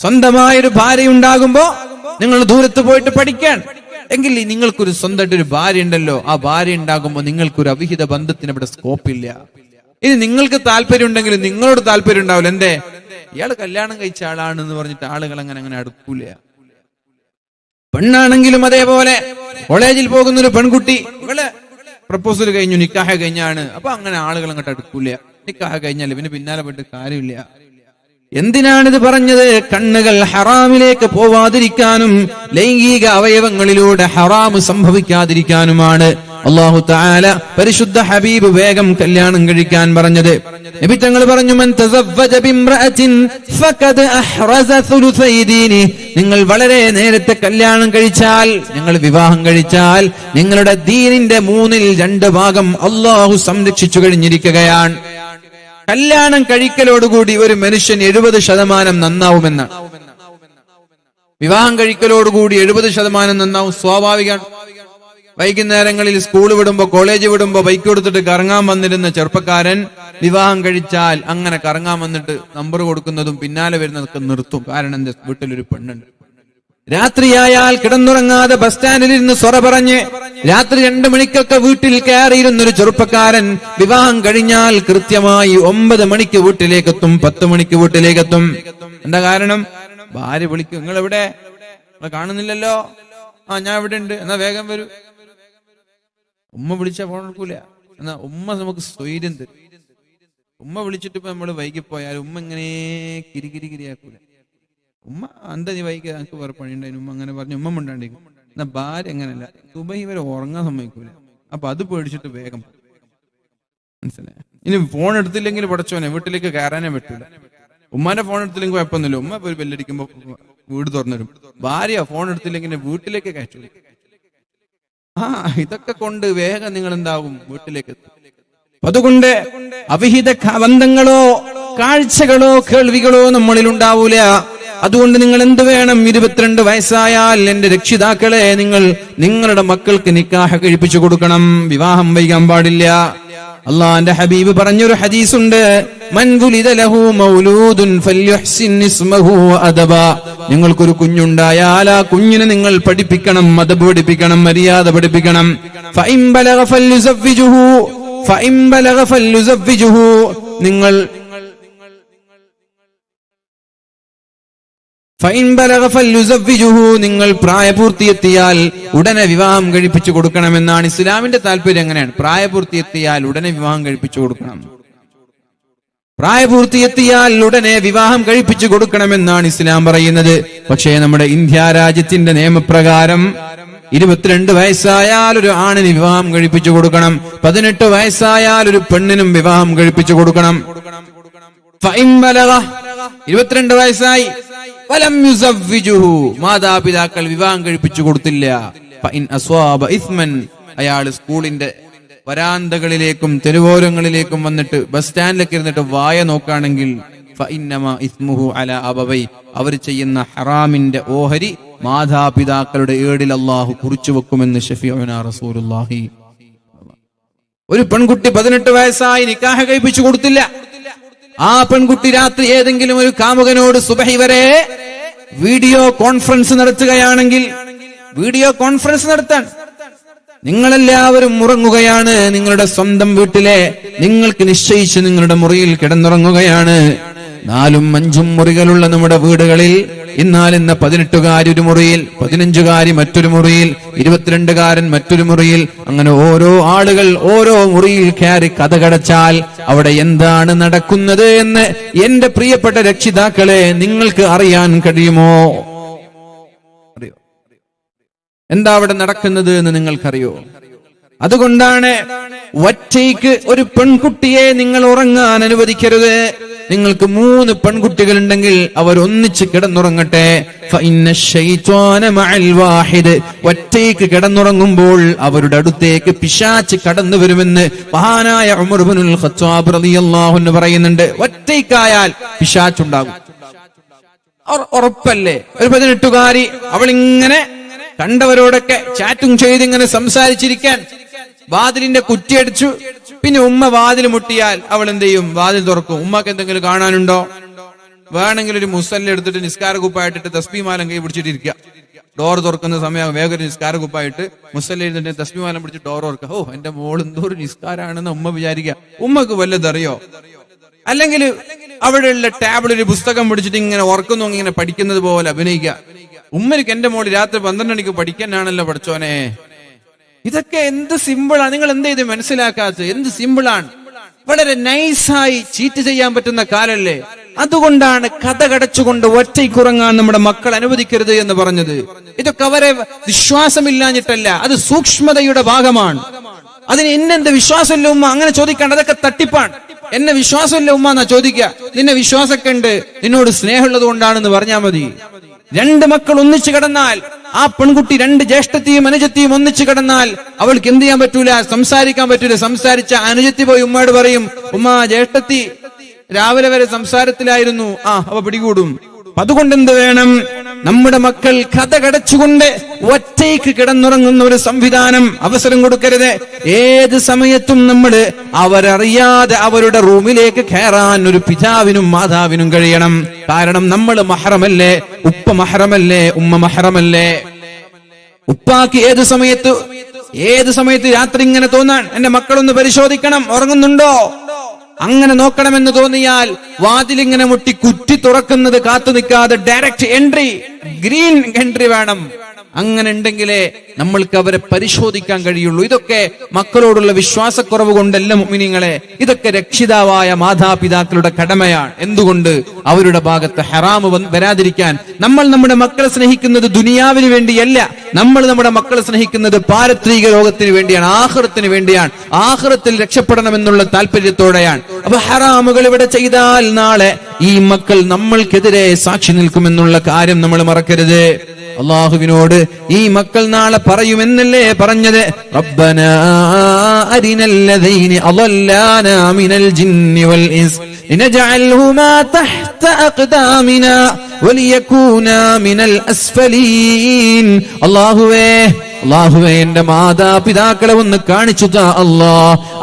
സ്വന്തമായൊരു ഭാര്യ ഉണ്ടാകുമ്പോ നിങ്ങൾ ദൂരത്ത് പോയിട്ട് പഠിക്കാൻ എങ്കിൽ നിങ്ങൾക്കൊരു സ്വന്തമായിട്ടൊരു ഭാര്യ ഉണ്ടല്ലോ, ആ ഭാര്യ ഉണ്ടാകുമ്പോൾ നിങ്ങൾക്കൊരു അവിഹിത ബന്ധത്തിന് ഇവിടെ സ്കോപ്പില്ല. ഇനി നിങ്ങൾക്ക് താല്പര്യം ഉണ്ടെങ്കിൽ നിങ്ങളോട് താല്പര്യം ഉണ്ടാവില്ല. എന്തേ? ഇയാൾ കല്യാണം കഴിച്ച ആളാണെന്ന് പറഞ്ഞിട്ട് ആളുകൾ അങ്ങനെ അടുക്കൂല. പെണ്ണാണെങ്കിലും അതേപോലെ കോളേജിൽ പോകുന്ന ഒരു പെൺകുട്ടി, ഇവളെ പ്രപ്പോസൽ കഴിഞ്ഞു, നിക്കാഹ കഴിഞ്ഞാണ്, അപ്പൊ അങ്ങനെ ആളുകൾ അങ്ങോട്ട് അടുക്കൂല. നിക്കാഹ കഴിഞ്ഞാൽ പിന്നെ പിന്നാലെ പോയിട്ട് കാര്യമില്ല. എന്തിനാണിത് പറഞ്ഞത്? കണ്ണുകൾ ഹറാമിലേക്ക് പോവാതിരിക്കാനും ലൈംഗിക അവയവങ്ങളിലൂടെ ഹറാമ് സംഭവിക്കാതിരിക്കാനുമാണ് അല്ലാഹു തആല പരിശുദ്ധ ഹബീബ് വേഗം കല്യാണം കഴിക്കാൻ പറഞ്ഞത്. നബി തങ്ങൾ പറഞ്ഞു, മൻ തസവ്വജ ബിംറഅത്തിൻ ഫഖദ് അഹ്റസ സുലുസൈ ദീനി. നിങ്ങൾ വളരെ നേരത്തെ കല്യാണം കഴിച്ചാൽ, നിങ്ങൾ വിവാഹം കഴിച്ചാൽ നിങ്ങളുടെ ദീനിന്റെ 2/3 ഭാഗം അല്ലാഹു സംരക്ഷിച്ചു കഴിഞ്ഞിരിക്കുകയാണ്. കല്യാണം കഴിക്കലോടുകൂടി ഒരു മനുഷ്യൻ 70% നന്നാവുമെന്നാണ്. വിവാഹം കഴിക്കലോടുകൂടി 70% നന്നാവും, സ്വാഭാവികമാണ്. വൈകുന്നേരങ്ങളിൽ സ്കൂൾ വിടുമ്പോ, കോളേജ് വിടുമ്പോ ബൈക്ക് കൊടുത്തിട്ട് കറങ്ങാൻ വന്നിരുന്ന ചെറുപ്പക്കാരൻ വിവാഹം കഴിച്ചാൽ അങ്ങനെ കറങ്ങാൻ വന്നിട്ട് നമ്പർ കൊടുക്കുന്നതും പിന്നാലെ വരുന്നതൊക്കെ നിർത്തും. കാരണം എന്താ? വീട്ടിലൊരു പെണ്ണുണ്ട്. രാത്രിയായാൽ കിടന്നുറങ്ങാതെ ബസ് സ്റ്റാൻഡിൽ ഇരുന്ന് സൊറ പറഞ്ഞ് രാത്രി 2 മണിക്കൊക്കെ വീട്ടിൽ കയറിയിരുന്നൊരു ചെറുപ്പക്കാരൻ വിവാഹം കഴിഞ്ഞാൽ കൃത്യമായി 9 മണിക്ക് വീട്ടിലേക്കെത്തും, 10 മണിക്ക് വീട്ടിലേക്കെത്തും. എന്താ കാരണം? ഭാര്യ വിളിക്കും, നിങ്ങൾ എവിടെ? കാണുന്നില്ലല്ലോ. ആ, ഞാൻ ഇവിടെ ഉണ്ട്, എന്നാ വേഗം വരൂ. ഉമ്മ വിളിച്ചാ ഫോൺ എടുക്കൂല. എന്നാ ഉമ്മ നമുക്ക് സ്വൈര്യം തരും. ഉമ്മ വിളിച്ചിട്ട് ഇപ്പൊ നമ്മള് വൈകിപ്പോയാൽ ഉമ്മ ഇങ്ങനെ കിരികിരിയാക്കൂല. ഉമ്മ എന്താ നീ വൈകി, എനിക്ക് വേറെ പണിയുണ്ടായിരുന്നു, ഉമ്മ അങ്ങനെ പറഞ്ഞു ഉമ്മ ഉണ്ടാണ്ടിരിക്കും. എന്നാ ഭാര്യ അങ്ങനല്ല, സുബഹി വരെ ഉറങ്ങാൻ സമ്മതിക്കൂല. അപ്പൊ അത് പേടിച്ചിട്ട് വേഗം. മനസ്സിലായി? ഇനി ഫോൺ എടുത്തില്ലെങ്കിൽ പടച്ചോനെ വീട്ടിലേക്ക് കയറാനേ പറ്റൂല. ഉമ്മാന്റെ ഫോൺ എടുത്തില്ലെങ്കിൽ കുഴപ്പമൊന്നുമില്ല, ഉമ്മ ഒരു ബെല്ലടിക്കുമ്പോ വീട് തുറന്നിരും. ഭാര്യ ഫോൺ എടുത്തില്ലെങ്കിൽ വീട്ടിലേക്ക് കയറ്റൂല. ഇതൊക്കെ കൊണ്ട് വേഗം നിങ്ങൾ എന്താവും? വീട്ടിലേക്ക് എത്തും. അതുകൊണ്ട് അവിഹിത ബന്ധങ്ങളോ കാഴ്ചകളോ കേൾവികളോ നമ്മളിൽ ഉണ്ടാവൂല. അതുകൊണ്ട് നിങ്ങൾ എന്ത് വേണം? 22 വയസ്സായാൽ എന്റെ രക്ഷിതാക്കളെ നിങ്ങൾ നിങ്ങളുടെ മക്കൾക്ക് നിക്കാഹ് കഴിപ്പിച്ചു കൊടുക്കണം. വിവാഹം വൈകാൻ പാടില്ല. അള്ളാന്റെ ഹബീബ് പറഞ്ഞൊരു ഹദീസുണ്ട്, മൻ വുലിദ ലഹു മൗലൂദുൻ ഫൽയുഹ്സിൻ ഇസ്മഹു വഅദബ. നിങ്ങൾക്കൊരു കുഞ്ഞുണ്ടായാൽ ആ കുഞ്ഞിനെ നിങ്ങൾ പഠിപ്പിക്കണം, അദബ് പഠിപ്പിക്കണം, മര്യാദ പഠിപ്പിക്കണം. ഫഇൻ ബലഗ ഫൽയുസവ്വിജുഹു. നിങ്ങൾ പ്രായപൂർത്തിയെത്തിയാൽ ഉടനെ വിവാഹം കഴിപ്പിച്ചു കൊടുക്കണമെന്നാണ് ഇസ്ലാമിന്റെ താല്പര്യം. അങ്ങനെയാണ്, പ്രായപൂർത്തിയെത്തിയാൽ ഉടനെ വിവാഹം കഴിപ്പിച്ചു കൊടുക്കണം. പ്രായപൂർത്തിയെത്തിയാൽ ഉടനെ വിവാഹം കഴിപ്പിച്ചു കൊടുക്കണമെന്നാണ് ഇസ്ലാം പറയുന്നത്. പക്ഷേ നമ്മുടെ ഇന്ത്യ രാജ്യത്തിന്റെ നിയമപ്രകാരം 22 വയസ്സായാൽ ഒരു ആണിന് വിവാഹം കഴിപ്പിച്ചു കൊടുക്കണം. 18 വയസ്സായാൽ ഒരു പെണ്ണിനും വിവാഹം കഴിപ്പിച്ചു കൊടുക്കണം. 22 വയസ്സായി വലം യുസവ്വിജുഹു, മാതാപിതാക്കൾ വിവാഹം കഴിപ്പിച്ചു കൊടുത്തില്ല. ഫഇൻ അസ്വാബ ഇസ്മൻ, അയാൾ സ്കൂളിന്റെ വരാന്തകളിലേക്കും തെരുവോരങ്ങളിലേക്കും വന്നിട്ട് ബസ് സ്റ്റാൻഡിലേക്ക് ഇരുന്നിട്ട് വായ നോക്കുകയാണെങ്കിൽ ഫഇന്നമാ ഇസ്മുഹു അലാ അബവൈ, അവർ ചെയ്യുന്ന ഹറാമിന്റെ ഓഹരി മാതാപിതാക്കളുടെ ഏടിൽ അല്ലാഹു കുറിച്ചു വെക്കുമെന്ന് ശഫീഉനാ റസൂലുള്ളാഹി. ഒരു പെൺകുട്ടി 18 വയസ്സായി നിക്കാഹ് കഴിപ്പിച്ചു കൊടുത്തില്ല. ആ പെൺകുട്ടി രാത്രി ഏതെങ്കിലും ഒരു കാമുകനോട് സുബഹി വരെ വീഡിയോ കോൺഫറൻസ് നടത്തുകയാണെങ്കിൽ, വീഡിയോ കോൺഫറൻസ് നടത്താൻ നിങ്ങളെല്ലാവരും ഉറങ്ങുകയാണ്, നിങ്ങളുടെ സ്വന്തം വീട്ടിലെ നിങ്ങൾക്ക് നിശ്ചയിച്ച് നിങ്ങളുടെ മുറിയിൽ കിടന്നുറങ്ങുകയാണ്. 4ഉം 5ഉം മുറികളുള്ള നമ്മുടെ വീടുകളിൽ ഇന്ന് 18കാരി ഒരു മുറിയിൽ, 15കാരി മറ്റൊരു മുറിയിൽ, 22കാരൻ മറ്റൊരു മുറിയിൽ, അങ്ങനെ ഓരോ ആളുകൾ ഓരോ മുറിയിൽ കയറി കഥകടച്ചാൽ അവിടെ എന്താണ് നടക്കുന്നത് എന്ന് എന്റെ പ്രിയപ്പെട്ട രക്ഷിതാക്കളെ നിങ്ങൾക്ക് അറിയാൻ കഴിയുമോ? എന്താ അവിടെ നടക്കുന്നത് എന്ന് നിങ്ങൾക്കറിയോ? അതുകൊണ്ടാണ് ഒറ്റയ്ക്ക് ഒരു പെൺകുട്ടിയെ നിങ്ങൾ ഉറങ്ങാൻ അനുവദിക്കരുത്. നിങ്ങൾക്ക് 3 പെൺകുട്ടികൾ ഉണ്ടെങ്കിൽ അവർ ഒന്നിച്ച് കിടന്നുറങ്ങട്ടെ. ഒറ്റയ്ക്ക് കിടന്നുറങ്ങുമ്പോൾ അവരുടെ അടുത്തേക്ക് പിശാച് കടന്നു വരുമെന്ന് മഹാനായ ഉമർ ഇബ്നുൽ ഖത്താബ് റളിയല്ലാഹു അൻഹു പറയുന്നുണ്ട്. ഒറ്റയ്ക്കായാൽ പിശാച് ഉണ്ടാകും, ഉറപ്പല്ലേ? ഒരു 18കാരി അവളിങ്ങനെ കണ്ടവരോടൊക്കെ ചാറ്റും ചെയ്ത് ഇങ്ങനെ സംസാരിച്ചിരിക്കാൻ വാതിലിന്റെ കുറ്റിയടിച്ചു. പിന്നെ ഉമ്മ വാതിൽ മുട്ടിയാൽ അവൾ എന്ത് ചെയ്യും? വാതിൽ തുറക്കും. ഉമ്മക്ക് എന്തെങ്കിലും കാണാനുണ്ടോ? വേണമെങ്കിൽ ഒരു മുസല്ല എടുത്തിട്ട് നിസ്കാര കുപ്പായിട്ടിട്ട് തസ്ബീമാലം കൈ പിടിച്ചിട്ടിരിക്കുക. ഡോർ തുറക്കുന്ന സമയം വേഗം ഒരു നിസ്കാര കുപ്പായിട്ട് മുസല്ല ഇരുന്നിട്ട് തസ്ബീമാലം പിടിച്ച് ഡോർ തുറക്കുക. ഓ, എന്റെ മോൾ എന്തോ ഒരു നിസ്കാരാണെന്ന് ഉമ്മ വിചാരിക്കുക. ഉമ്മക്ക് വല്ലതറിയോ? അല്ലെങ്കിൽ അവിടെയുള്ള ടേബിളിൽ ഒരു പുസ്തകം പിടിച്ചിട്ട് ഇങ്ങനെ ഉറക്കുന്നു, ഇങ്ങനെ പഠിക്കുന്നത് പോലെ അഭിനയിക്കുക. ഉമ്മക്ക് എന്റെ മോള് രാത്രി 12 മണിക്ക് പഠിക്കാനാണല്ലോ പഠിച്ചോനെ. ഇതൊക്കെ എന്ത് സിമ്പിളാണ്! നിങ്ങൾ എന്ത് ചെയ്ത് മനസ്സിലാക്കാത്തത്? എന്ത് സിമ്പിളാണ്! വളരെ നൈസായി ചീറ്റ് ചെയ്യാൻ പറ്റുന്ന കാലല്ലേ? അതുകൊണ്ടാണ് കഥ കടച്ചുകൊണ്ട് ഒറ്റയ്ക്കുറങ്ങാൻ നമ്മുടെ മക്കൾ അനുവദിക്കരുത് എന്ന് പറഞ്ഞത്. ഇതൊക്കെ അവരെ വിശ്വാസമില്ലാഞ്ഞിട്ടല്ല, അത് സൂക്ഷ്മതയുടെ ഭാഗമാണ്. അതിന് എന്നെന്ത് വിശ്വാസമില്ല ഉമ്മ അങ്ങനെ ചോദിക്കാണ്ട്, അതൊക്കെ തട്ടിപ്പാണ്. എന്നെ വിശ്വാസമില്ല ഉമ്മ എന്നാ ചോദിക്കുക. നിന്നെ വിശ്വാസമൊക്കെ ഉണ്ട്, നിന്നോട് സ്നേഹമുള്ളത് കൊണ്ടാണെന്ന് പറഞ്ഞാൽ മതി. 2 മക്കൾ ഒന്നിച്ചു കിടന്നാൽ, ആ പെൺകുട്ടി 2 ജ്യേഷ്ഠത്തെയും അനുജത്തെയും ഒന്നിച്ചു കിടന്നാൽ അവൾക്ക് എന്ത് ചെയ്യാൻ പറ്റൂല? സംസാരിക്കാൻ പറ്റൂല. സംസാരിച്ച അനുജത്തി പോയി ഉമ്മയോട് പറയും, ഉമ്മ ജ്യേഷ്ഠത്തി രാവിലെ വരെ സംസാരത്തിലായിരുന്നു, അവ പിടികൂടും. അതുകൊണ്ട് എന്ത് വേണം? നമ്മുടെ മക്കൾ കഥ കടച്ചുകൊണ്ട് ഒറ്റയ്ക്ക് കിടന്നുറങ്ങുന്ന ഒരു സംവിധാനം അവസരം കൊടുക്കരുത്. ഏത് സമയത്തും നമ്മൾ അവരറിയാതെ അവരുടെ റൂമിലേക്ക് കയറാൻ ഒരു പിതാവിനും മാതാവിനും കഴിയണം. കാരണം നമ്മൾ മഹറമല്ലേ, ഉപ്പ മഹറമല്ലേ, ഉമ്മ മഹറമല്ലേ. ഉപ്പാക്ക് ഏത് സമയത്ത് രാത്രി ഇങ്ങനെ തോന്നാൻ എന്റെ മക്കളൊന്ന് പരിശോധിക്കണം, ഉറങ്ങുന്നുണ്ടോ, അങ്ങനെ നോക്കണമെന്ന് തോന്നിയാൽ വാതിലിങ്ങനെ മുട്ടി കുറ്റി തുറക്കുന്നത് കാത്തു നിൽക്കാതെ ഡയറക്റ്റ് എൻട്രി, ഗ്രീൻ എൻട്രി വേണം. അങ്ങനെ ഉണ്ടെങ്കിലേ നമ്മൾക്ക് അവരെ പരിശോധിക്കാൻ കഴിയുള്ളൂ. ഇതൊക്കെ മക്കളോടുള്ള വിശ്വാസക്കുറവ് കൊണ്ടല്ല മുഅ്മിനീങ്ങളെ, ഇതൊക്കെ രക്ഷിതാവായ മാതാപിതാക്കളുടെ കടമയാണ്. എന്തുകൊണ്ട്? അവരുടെ ഭാഗത്ത് ഹറാമ് വരാതിരിക്കാൻ. നമ്മൾ നമ്മുടെ മക്കളെ സ്നേഹിക്കുന്നത് ദുനിയാവിന് വേണ്ടിയല്ല, നമ്മൾ നമ്മുടെ മക്കളെ സ്നേഹിക്കുന്നത് പാരത്രിക ലോകത്തിന് വേണ്ടിയാണ്, ആഖിറത്തിന് വേണ്ടിയാണ്. ആഖിറത്തിൽ രക്ഷപ്പെടണമെന്നുള്ള താല്പര്യത്തോടെയാണ്. അപ്പൊ ഹറാമുകൾ ഇവിടെ ചെയ്താൽ നാളെ ഈ മക്കൾ നമ്മൾക്കെതിരെ സാക്ഷി നിൽക്കുമെന്നുള്ള കാര്യം നമ്മൾ മറക്കരുത്. അള്ളാഹുവിനോട് ഈ മക്കൾ നാളെ പറയുമെന്നല്ലേ പറഞ്ഞത്? റബ്ബനാ അരിനല്ലദീനി അളല്ലാനാ മിനൽ ജിന്നി വൽ ഇൻസ് ലിനജഅൽഹുമാ തഹ്ത അഖ്ദാമിനാ വലിയകൂനാ മിനൽ അസ്ഫലീൻ. അല്ലാഹുവേ എന്റെ മാതാപിതാക്കളെ ഒന്ന് കാണിച്ചു താ അല്ലാ.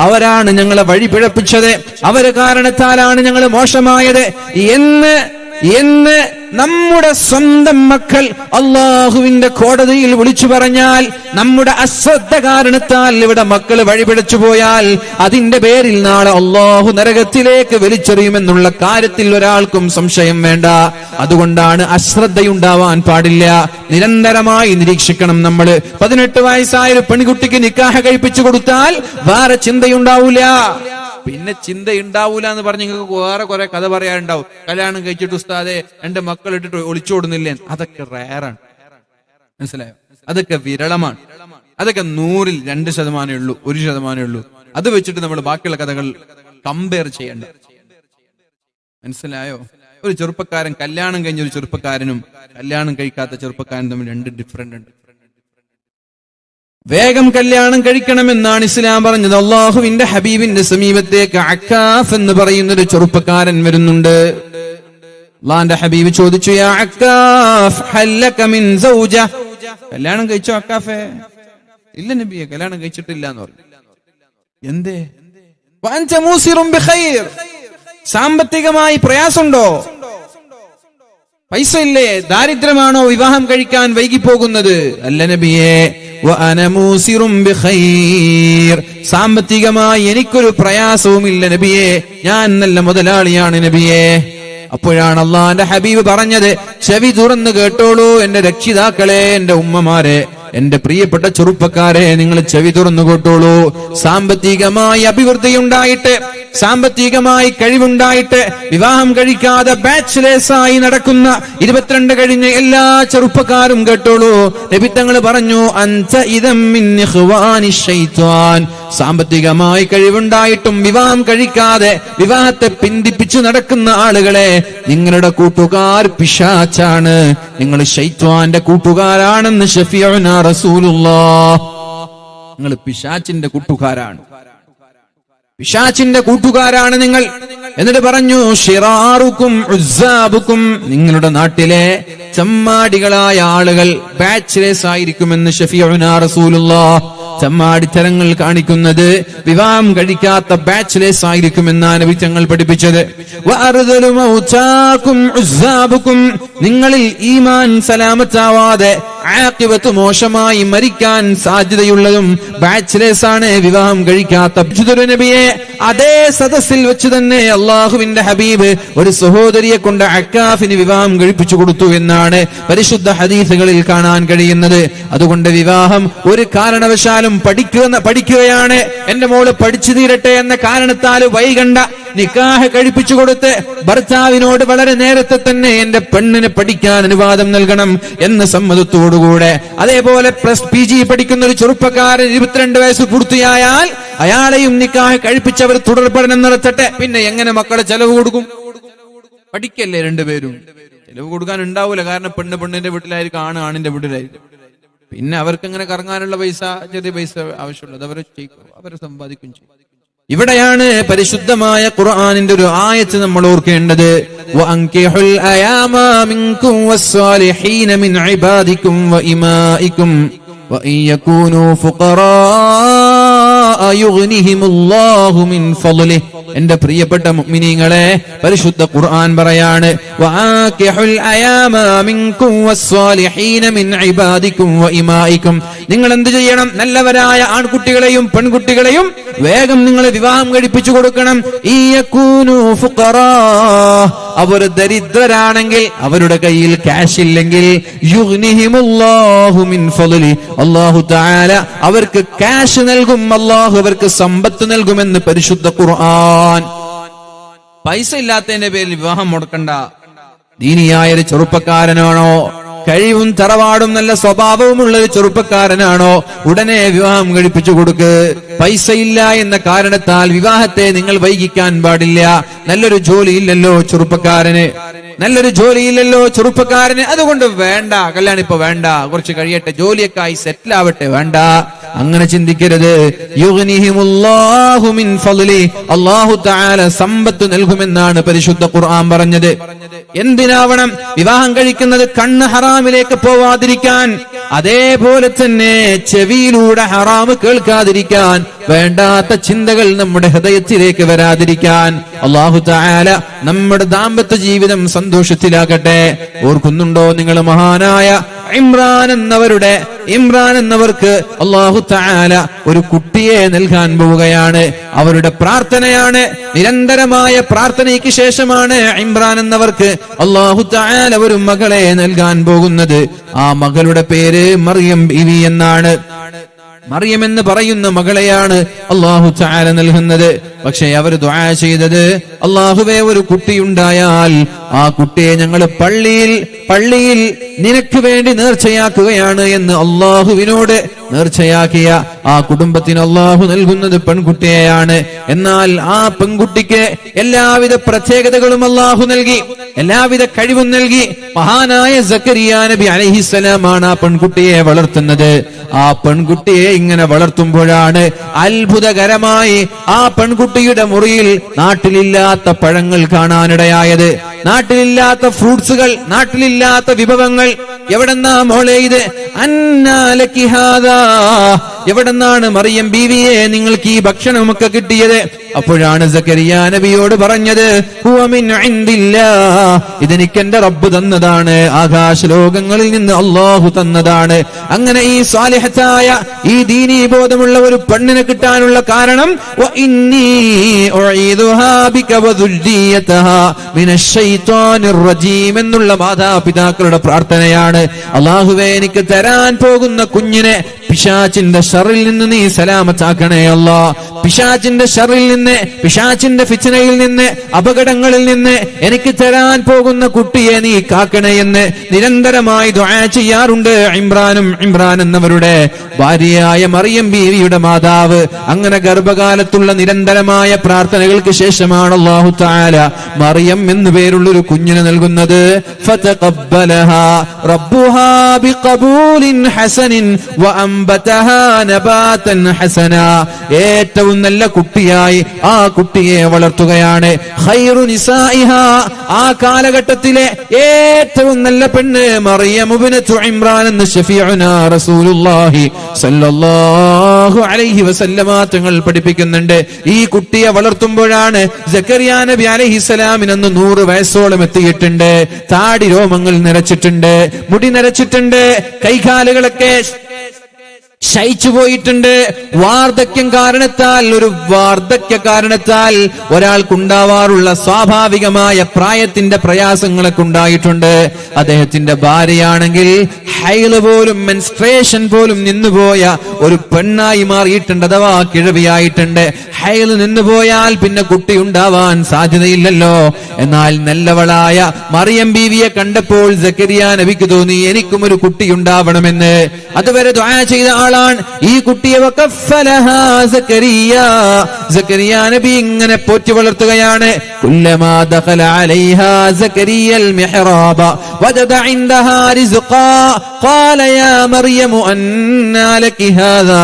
അവരാണ് ഞങ്ങളെ വഴി പിഴപ്പിച്ചത്, അവരെ കാരണത്താലാണ് ഞങ്ങൾ മോശമായത് എന്ന് നമ്മുടെ സ്വന്തം മക്കൾ അള്ളാഹുവിന്റെ കോടതിയിൽ വിളിച്ചു പറഞ്ഞാൽ, നമ്മുടെ അശ്രദ്ധ കാരണത്താൽ ഇവിടെ മക്കൾ വഴിപിഴച്ചു പോയാൽ അതിന്റെ പേരിൽ നാളെ അള്ളാഹു നരകത്തിലേക്ക് വലിച്ചെറിയുമെന്നുള്ള കാര്യത്തിൽ ഒരാൾക്കും സംശയം വേണ്ട. അതുകൊണ്ടാണ് അശ്രദ്ധയുണ്ടാവാൻ പാടില്ല. നിരന്തരമായി നിരീക്ഷിക്കണം. നമ്മൾ 18 വയസ്സായ ഒരു പെൺകുട്ടിക്ക് നിക്കാഹ് കഴിപ്പിച്ചു കൊടുത്താൽ വേറെ ചിന്തയുണ്ടാവൂല. പിന്നെ ചിന്തയുണ്ടാവൂല എന്ന് പറഞ്ഞ് നിങ്ങൾക്ക് വേറെ കുറെ കഥ പറയാനുണ്ടാവും. കല്യാണം കഴിച്ചിട്ട് ഉസ്താദെ 2 മക്കൾ ഇട്ടിട്ട് ഒളിച്ചോടുന്നില്ലേ? അതൊക്കെ റയറാണ്, മനസ്സിലായോ? അതൊക്കെ വിരളമാണ്. അതൊക്കെ 100-ൽ 2% ഉള്ളൂ, 1% ഉള്ളൂ. അത് വെച്ചിട്ട് നമ്മൾ ബാക്കിയുള്ള കഥകൾ കമ്പയർ ചെയ്യണ്ട, മനസ്സിലായോ? ഒരു ചെറുപ്പക്കാരൻ കല്യാണം കഴിഞ്ഞ ഒരു ചെറുപ്പക്കാരനും കല്യാണം കഴിക്കാത്ത ചെറുപ്പക്കാരനും തമ്മിൽ 2 ഡിഫറന്റ് ഉണ്ട്. വേഗം കല്യാണം കഴിക്കണമെന്നാണ് ഇസ്ലാം പറഞ്ഞത്. അള്ളാഹുവിന്റെ ഹബീബിന്റെ സമീപത്തേക്ക് അക്കാഫ് എന്ന് പറയുന്ന ഒരു ചെറുപ്പക്കാരൻ വരുന്നുണ്ട്. അള്ളാന്റെ ഹബീബ് ചോദിച്ചു, യാ അക്കാഫ് ഹല്ലക മിൻ സൗജ, കല്യാണം കഴിച്ചോ അക്കാഫേ? ഇല്ല നബിയെ, കല്യാണം കഴിച്ചിട്ടില്ല എന്ന് പറഞ്ഞു. എന്തേ? വഅൻത മൂസിറുൻ ബിഖൈർ, സാമ്പത്തികമായി പ്രയാസമുണ്ടോ? പൈസ ഇല്ലേ? ദാരിദ്ര്യമാണോ വിവാഹം കഴിക്കാൻ വൈകി പോകുന്നത്? അല്ല നബിയെ, വഅന മൂസിറുൻ ബിഖൈർ, സാമ്പത്തികമായി എനിക്കൊരു പ്രയാസവുമില്ല നബിയെ, ഞാൻ നല്ല മുതലാളിയാണ് നബിയെ. അപ്പോഴാണ് അള്ളാന്റെ ഹബീബ് പറഞ്ഞത്, ചെവി തുറന്ന് കേട്ടോളൂ എന്റെ രക്ഷിതാക്കളെ, എന്റെ ഉമ്മമാരെ, എന്റെ പ്രിയപ്പെട്ട ചെറുപ്പക്കാരെ, നിങ്ങൾ ചെവി തുറന്നു കേട്ടോളൂ. സാമ്പത്തികമായി അഭിവൃദ്ധിയുണ്ടായിട്ട്, സാമ്പത്തികമായി കഴിവുണ്ടായിട്ട് വിവാഹം കഴിക്കാതെ ബാച്ചിലേഴ്സായി നടക്കുന്ന 22 കഴിഞ്ഞ എല്ലാ ചെറുപ്പക്കാരും കേട്ടോളൂ. നബി തങ്ങൾ പറഞ്ഞു, അൻത ഇദം മിൻ ഇഖ്വാനി ശൈത്വാൻ, സാമ്പത്തികമായി കഴിവുണ്ടായിട്ടും വിവാഹം കഴിക്കാതെ വിവാഹത്തെ പിന്തിപ്പിച്ചു നടക്കുന്ന ആളുകളെ, നിങ്ങളുടെ കൂട്ടുകാർ പിശാച്ചാണ്, നിങ്ങൾ ശൈത്വാന്റെ കൂട്ടുകാരാണെന്ന് ശഫീഉനാ റസൂലുള്ളാഹ്. നിങ്ങൾ പിശാച്ചിന്റെ കൂട്ടുകാരാണ്, പിശാച്ചിന്റെ കൂട്ടുകാരാണ് നിങ്ങൾ. എന്നിട്ട് പറഞ്ഞു, ഷിറാറുക്കും ഉസ്സാബുക്കും, നിങ്ങളുടെ നാട്ടിലെ ചമ്മാടികളായ ആളുകൾ ബാച്ചിലേഴ്സ് ആയിരിക്കുമെന്ന് ശഫീഉനാ റസൂലുള്ളാഹ്. ചമ്മാടിത്തരങ്ങൾ കാണിക്കുന്നത് വിവാഹം കഴിക്കാത്ത ബാച്ചിലേഴ്സ് ആയിരിക്കുമെന്നാണ് നബി തങ്ങൾ പഠിപ്പിച്ചത്. വഅർദലു മൗതാകും ഉസ്സാബുക്കും, നിങ്ങളിൽ ഈമാൻ സലാമത്താവാതെ ആഖിബത്ത് മോശമായി മരിക്കാൻ സാധ്യതയുള്ളതും ബാച്ചിലേഴ്സ് ആണ്, വിവാഹം കഴിക്കാത്ത. നബിയെ, അതേ സദസ്സിൽ വെച്ച് തന്നെ അള്ളാഹുവിന്റെ ഹബീബ് ഒരു സഹോദരിയെ കൊണ്ട് അക്കാഫിന് വിവാഹം കഴിപ്പിച്ചു കൊടുത്തു എന്നാണ് പരിശുദ്ധ ഹദീസുകളിൽ കാണാൻ കഴിയുന്നത്. അതുകൊണ്ട് വിവാഹം ഒരു കാരണവശാലും പഠിക്കുകയാണ്, എന്റെ മോള് പഠിച്ചു തീരട്ടെ എന്ന കാരണത്താൽ വൈകണ്ട. നിക്കാഹ് കഴിപ്പിച്ചു കൊടുത്ത് ഭർത്താവിനോട് വളരെ നേരത്തെ തന്നെ എന്റെ പെണ്ണിന് പഠിക്കാൻ അനുവാദം നൽകണം എന്ന സമ്മതത്തോടുകൂടെ. അതേപോലെ PG പഠിക്കുന്ന ഒരു ചെറുപ്പക്കാരൻ 22 വയസ്സ് പൂർത്തിയായാൽ അയാളെയും നിക്കാഹ് കഴിപ്പിച്ചവർ തുടർ പഠനം നടത്തട്ടെ. പിന്നെ എങ്ങനെ മക്കളെ ചെലവ് കൊടുക്കും? പഠിക്കല്ലേ രണ്ടുപേരും? ചെലവ് കൊടുക്കാൻ ഉണ്ടാവൂല, കാരണം പെണ്ണിന്റെ വീട്ടിലായിരിക്കും, ആണിന്റെ വീട്ടിലായിരിക്കും. പിന്നെ അവർക്ക് എങ്ങനെ കറങ്ങാനുള്ള പൈസ, ചെറിയ പൈസ ആവശ്യമുള്ളത് അവരെ സമ്പാദിക്കും ചെയ്യും. ഇവിടെയാണ് പരിശുദ്ധമായ ഖുർആനിന്റെ ഒരു ആയത്ത് നമ്മൾ ഓർക്കേണ്ടത്. വഅൻകിഹുൽ അയാമ മിൻകും വസ്സാലിഹീന മിൻ ഇബാദികും വഇമാഇകും വഇൻ യകൂനു ഫുഖറാ യുഗ്നിഹിമുല്ലാഹു മിൻ ഫളലിഹി. എന്റെ പ്രിയപ്പെട്ട മുഅ്മിനീങ്ങളെ, പരിശുദ്ധ ഖുർആൻ പറയാണ്, വആകിഹുൽ അയാമ മിൻകും വസ്സാലിഹീന മിൻ ഇബാദികും വഇമാഇകും, നിങ്ങൾ എന്ത് ചെയ്യണം? നല്ലവരായ ആൺകുട്ടികളെയും പെൺകുട്ടികളെയും വേഗം നിങ്ങൾ വിവാഹം കഴിപ്പിച്ചു കൊടുക്കണം. ഇയകൂനു ഫുഖറാ, അവർ ദരിദ്രരാണെങ്കിൽ, അവരുടെ കയ്യിൽ ക്യാഷ് ഇല്ലെങ്കിൽ, യുഗ്നിഹിമുല്ലാഹു മിൻ ഫളലി, അല്ലാഹു തആല അവർക്ക് ക്യാഷ് നൽകും, അല്ലാഹു അവർക്ക് സമ്പത്ത് നൽകുമെന്ന് പരിശുദ്ധ ഖുർആൻ. പൈസ ഇല്ലാത്തതിന്റെ പേരിൽ വിവാഹം മുടക്കണ്ട. ദീനിയായ ഒരു ചെറുപ്പക്കാരനാണോ, കഴിവും തറവാടും നല്ല സ്വഭാവവുമുള്ള ഒരു ചെറുപ്പക്കാരനാണോ, ഉടനെ വിവാഹം കഴിപ്പിച്ചു കൊടുക്ക്. പൈസ ഇല്ല എന്ന കാരണത്താൽ വിവാഹത്തെ നിങ്ങൾ വൈകിക്കാൻ പാടില്ല. നല്ലൊരു ജോലി ഇല്ലല്ലോ ചെറുപ്പക്കാരന്, നല്ലൊരു ജോലിയില്ലല്ലോ ചെറുപ്പക്കാരന്, അതുകൊണ്ട് വേണ്ട കല്യാണം, ഇപ്പൊ വേണ്ട, കുറച്ച് കഴിയട്ടെ, ജോലിയൊക്കെ ആയി സെറ്റിൽ ആവട്ടെ, വേണ്ട. അങ്ങനെ ചിന്തിക്കരുത്. യുഗ്നിഹിമുല്ലാഹു മിൻ ഫളി, അല്ലാഹു തആല സമ്പത്ത് നൽകുമെന്നാണ് പരിശുദ്ധ ഖുർആൻ പറഞ്ഞത്. എന്തിനാവണം വിവാഹം കഴിക്കുന്നത്? കണ്ണ് ഹറാമിലേക്ക് പോവാതിരിക്കാൻ, അതേപോലെ തന്നെ ചെവിയിലൂടെ ഹറാമ് കേൾക്കാതിരിക്കാൻ, വേണ്ടാത്ത ചിന്തകൾ നമ്മുടെ ഹൃദയത്തിലേക്ക് വരാതിരിക്കാൻ. അല്ലാഹു തആല നമ്മുടെ ദാമ്പത്യ ജീവിതം സന്തോഷത്തിലാകട്ടെ. ഓർക്കുന്നുണ്ടോ നിങ്ങൾ മഹാനായ ഇമ്രാൻ എന്നവർക്ക് അല്ലാഹു തആല ഒരു കുട്ടിയെ നൽകാൻ പോവുകയാണ്. അവരുടെ പ്രാർത്ഥനയാണ്, നിരന്തരമായ പ്രാർത്ഥനയ്ക്ക് ശേഷമാണ് ഇമ്രാൻ എന്നവർക്ക് അല്ലാഹു തആല ഒരു മകളെ നൽകാൻ പോകുന്നത്. ആ മകളുടെ പേര് മറിയം ബീവി എന്നാണ്. മറിയം എന്ന് പറയുന്ന മകളെയാണ് അല്ലാഹു തആല നൽകുന്നത്. പക്ഷേ അവർ ദുആ ചെയ്തത്, അല്ലാഹുവേ ഒരു കുട്ടിയുണ്ടായാൽ ആ കുട്ടിയെ ഞങ്ങൾ പള്ളിയിൽ നിനക്ക് വേണ്ടി നേർച്ചയാക്കുകയാണ് എന്ന് അല്ലാഹുവിനോട് നേർച്ചയാക്കിയ ആ കുടുംബത്തിന് അല്ലാഹു നൽകുന്നത് പെൺകുട്ടിയെയാണ്. എന്നാൽ ആ പെൺകുട്ടിക്ക് എല്ലാവിധ പ്രത്യേകതകളും അല്ലാഹു നൽകി, എല്ലാവിധ കഴിവും നൽകി. മഹാനായ സക്കരിയ നബി അലൈഹിസ്സലാമാണ് ആ പെൺകുട്ടിയെ വളർത്തുന്നത്. ആ പെൺകുട്ടിയെ ഇങ്ങനെ വളർത്തുമ്പോഴാണ് അത്ഭുതകരമായി ആ പെൺകുട്ടിയുടെ മുറിയിൽ നാട്ടിലില്ലാത്ത പഴങ്ങൾ കാണാനിടയായത്, നാട്ടിലില്ലാത്ത ഫ്രൂട്ട്സുകൾ, നാട്ടിലില്ലാത്ത വിഭവങ്ങൾ. എവിടെന്നാ മോളെ ഇത്? അന്നാലക്കി ഹാദാ, എവിടെന്നാണ് മറിയം ബീവിയെ നിങ്ങൾക്ക് ഈ ഭക്ഷണമൊക്കെ കിട്ടിയത്? അപ്പോഴാണ് സക്കരിയ നബിയോട് പറഞ്ഞത്, ഹുവ മിൻ ഇൻദില്ലാഹ്, ഇതെനിക്ക് എന്റെ റബ്ബ് തന്നതാണ്, ആകാശ ലോകങ്ങളിൽ നിന്ന് അല്ലാഹു തന്നതാണ്. അങ്ങനെ ഈ സാലിഹത്തായ ഈ ദീനീ ബോധമുള്ള ഒരു പെണ്ണിനെ കിട്ടാനുള്ള കാരണം വ ഇന്നി ഉഈദുഹാ ബിക വദുല്ലിയതഹാ മിനശ് ശൈത്വാനിർ റജീം എന്നുള്ള മാതാപിതാക്കളുടെ പ്രാർത്ഥനയാണ്. അല്ലാഹുവേ എനിക്ക് തരാൻ പോകുന്ന കുഞ്ഞിനെ പിശാചിന്റെ ശർറിൽ നിന്ന് നീ സലാമത്താക്കണേ അല്ലാ. പിശാചിന്റെ ശർറിൽ നിന്ന്, പിശാചിന്റെ ഫിത്നയിൽ നിന്ന്, അപകടങ്ങളിൽ നിന്ന് എനിക്ക് തരാൻ പോകുന്ന കുട്ടിയെ നീ കാക്കണേ എന്ന് നിരന്തരമായി ദുആ ചെയ്യാറുണ്ട് ഇമ്രാൻ എന്നവരുടെ ഭാര്യയായ മറിയം ബീവിയുടെ മാതാവ്. അങ്ങനെ ഗർഭകാലത്തുള്ള നിരന്തരമായ പ്രാർത്ഥനകൾക്ക് ശേഷമാണ് അല്ലാഹു തആല മറിയം എന്നു പേരുള്ള ഒരു കുഞ്ഞിനെ നൽകുന്നത്. ഫതഖബ്ബലഹാ റബ്ബുഹാ ബിഖബൂലിൻ ഹസനിൻ വഅംബതഹാ നബാതൻ ഹസനാ, ഏറ്റവും നല്ല കുട്ടിയായി ആ കുട്ടിയെ വളർത്തുകയാണ്. ഖൈറു നിസാഇഹാ, ആ കാലഘട്ടത്തിലെ ഏറ്റവും നല്ല പെണ്ണ് മറിയം ഇബ്നത്തു ഇമ്രാൻ എന്ന് ശഫീഉനാ റസൂലുള്ളാഹി സല്ലല്ലാഹു അലൈഹി വസല്ലമ തങ്ങൾ പഠിപ്പിക്കുന്നുണ്ട്. ഈ കുട്ടിയെ വളർത്തുമ്പോഴാണ് സക്കരിയ നബി അലൈഹിസ്സലാമിന് അന്ന് 100 വയസ്സോളം എത്തിയിട്ടുണ്ട്. താടി രോമങ്ങൾ നിറച്ചിട്ടുണ്ട്, മുടി നിറച്ചിട്ടുണ്ട്, കൈകാലുകളൊക്കെ ശയിച്ചു പോയിട്ടുണ്ട്. വാർദ്ധക്യ കാരണത്താൽ ഒരാൾക്കുണ്ടാവാറുള്ള സ്വാഭാവികമായ പ്രായത്തിന്റെ പ്രയാസങ്ങളൊക്കെ ഉണ്ടായിട്ടുണ്ട്. അദ്ദേഹത്തിന്റെ ഭാര്യയാണെങ്കിൽ ഹൈള് പോലും, മെൻസ്ട്രേഷൻ പോലും നിന്നുപോയ ഒരു പെണ്ണായി മാറിയിട്ടുണ്ട്, അഥവാ കിഴവിയായിട്ടുണ്ട്. ഹൈള് നിന്നുപോയാൽ പിന്നെ കുട്ടി ഉണ്ടാവാൻ സാധ്യതയില്ലല്ലോ. എന്നാൽ നല്ലവളായ മറിയം ബീവിയെ കണ്ടപ്പോൾ സക്കരിയ നബിക്ക് തോന്നി എനിക്കും ഒരു കുട്ടി ഉണ്ടാവണമെന്ന്. അതുവരെ ദുആ ചെയ്ത ആളാണ്. ഈ കുട്ടിയെ വകഫലഹാ സക്കരിയ നബി ഇങ്ങനെ പോറ്റി വളർത്തുകയാണ്. കുല്ലമാ ദഖല അലൈഹാ സക്കരിയൽ മിഹ്റാബ വജദ ഇൻദഹാ റിസ്ഖാ ഖാല യാ മറിയം അന്നാ ലകി ഹാദാ